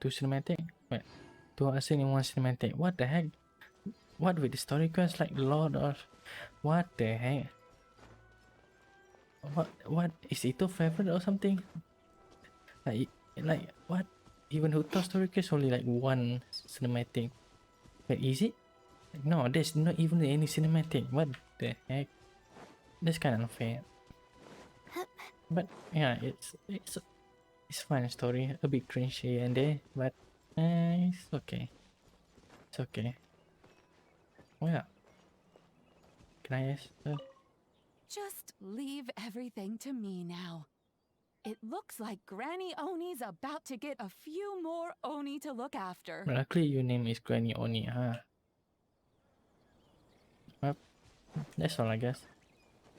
two cinematic. Wait, two art scene and one cinematic. What the heck? What with the story quest like Lord of what the heck? What is Itto favorite or something? Like what? Even Hota's story quest only like one cinematic. Wait, is it? No, there's not even any cinematic. What the heck? That's kind of unfair. But yeah, it's fun story. A bit cringe here and there, but it's okay. It's okay. Oh yeah. Can I ask? Just leave everything to me now. It looks like Granny Oni's about to get a few more Oni to look after. Luckily, your name is Granny Oni, huh? Well, that's all I guess.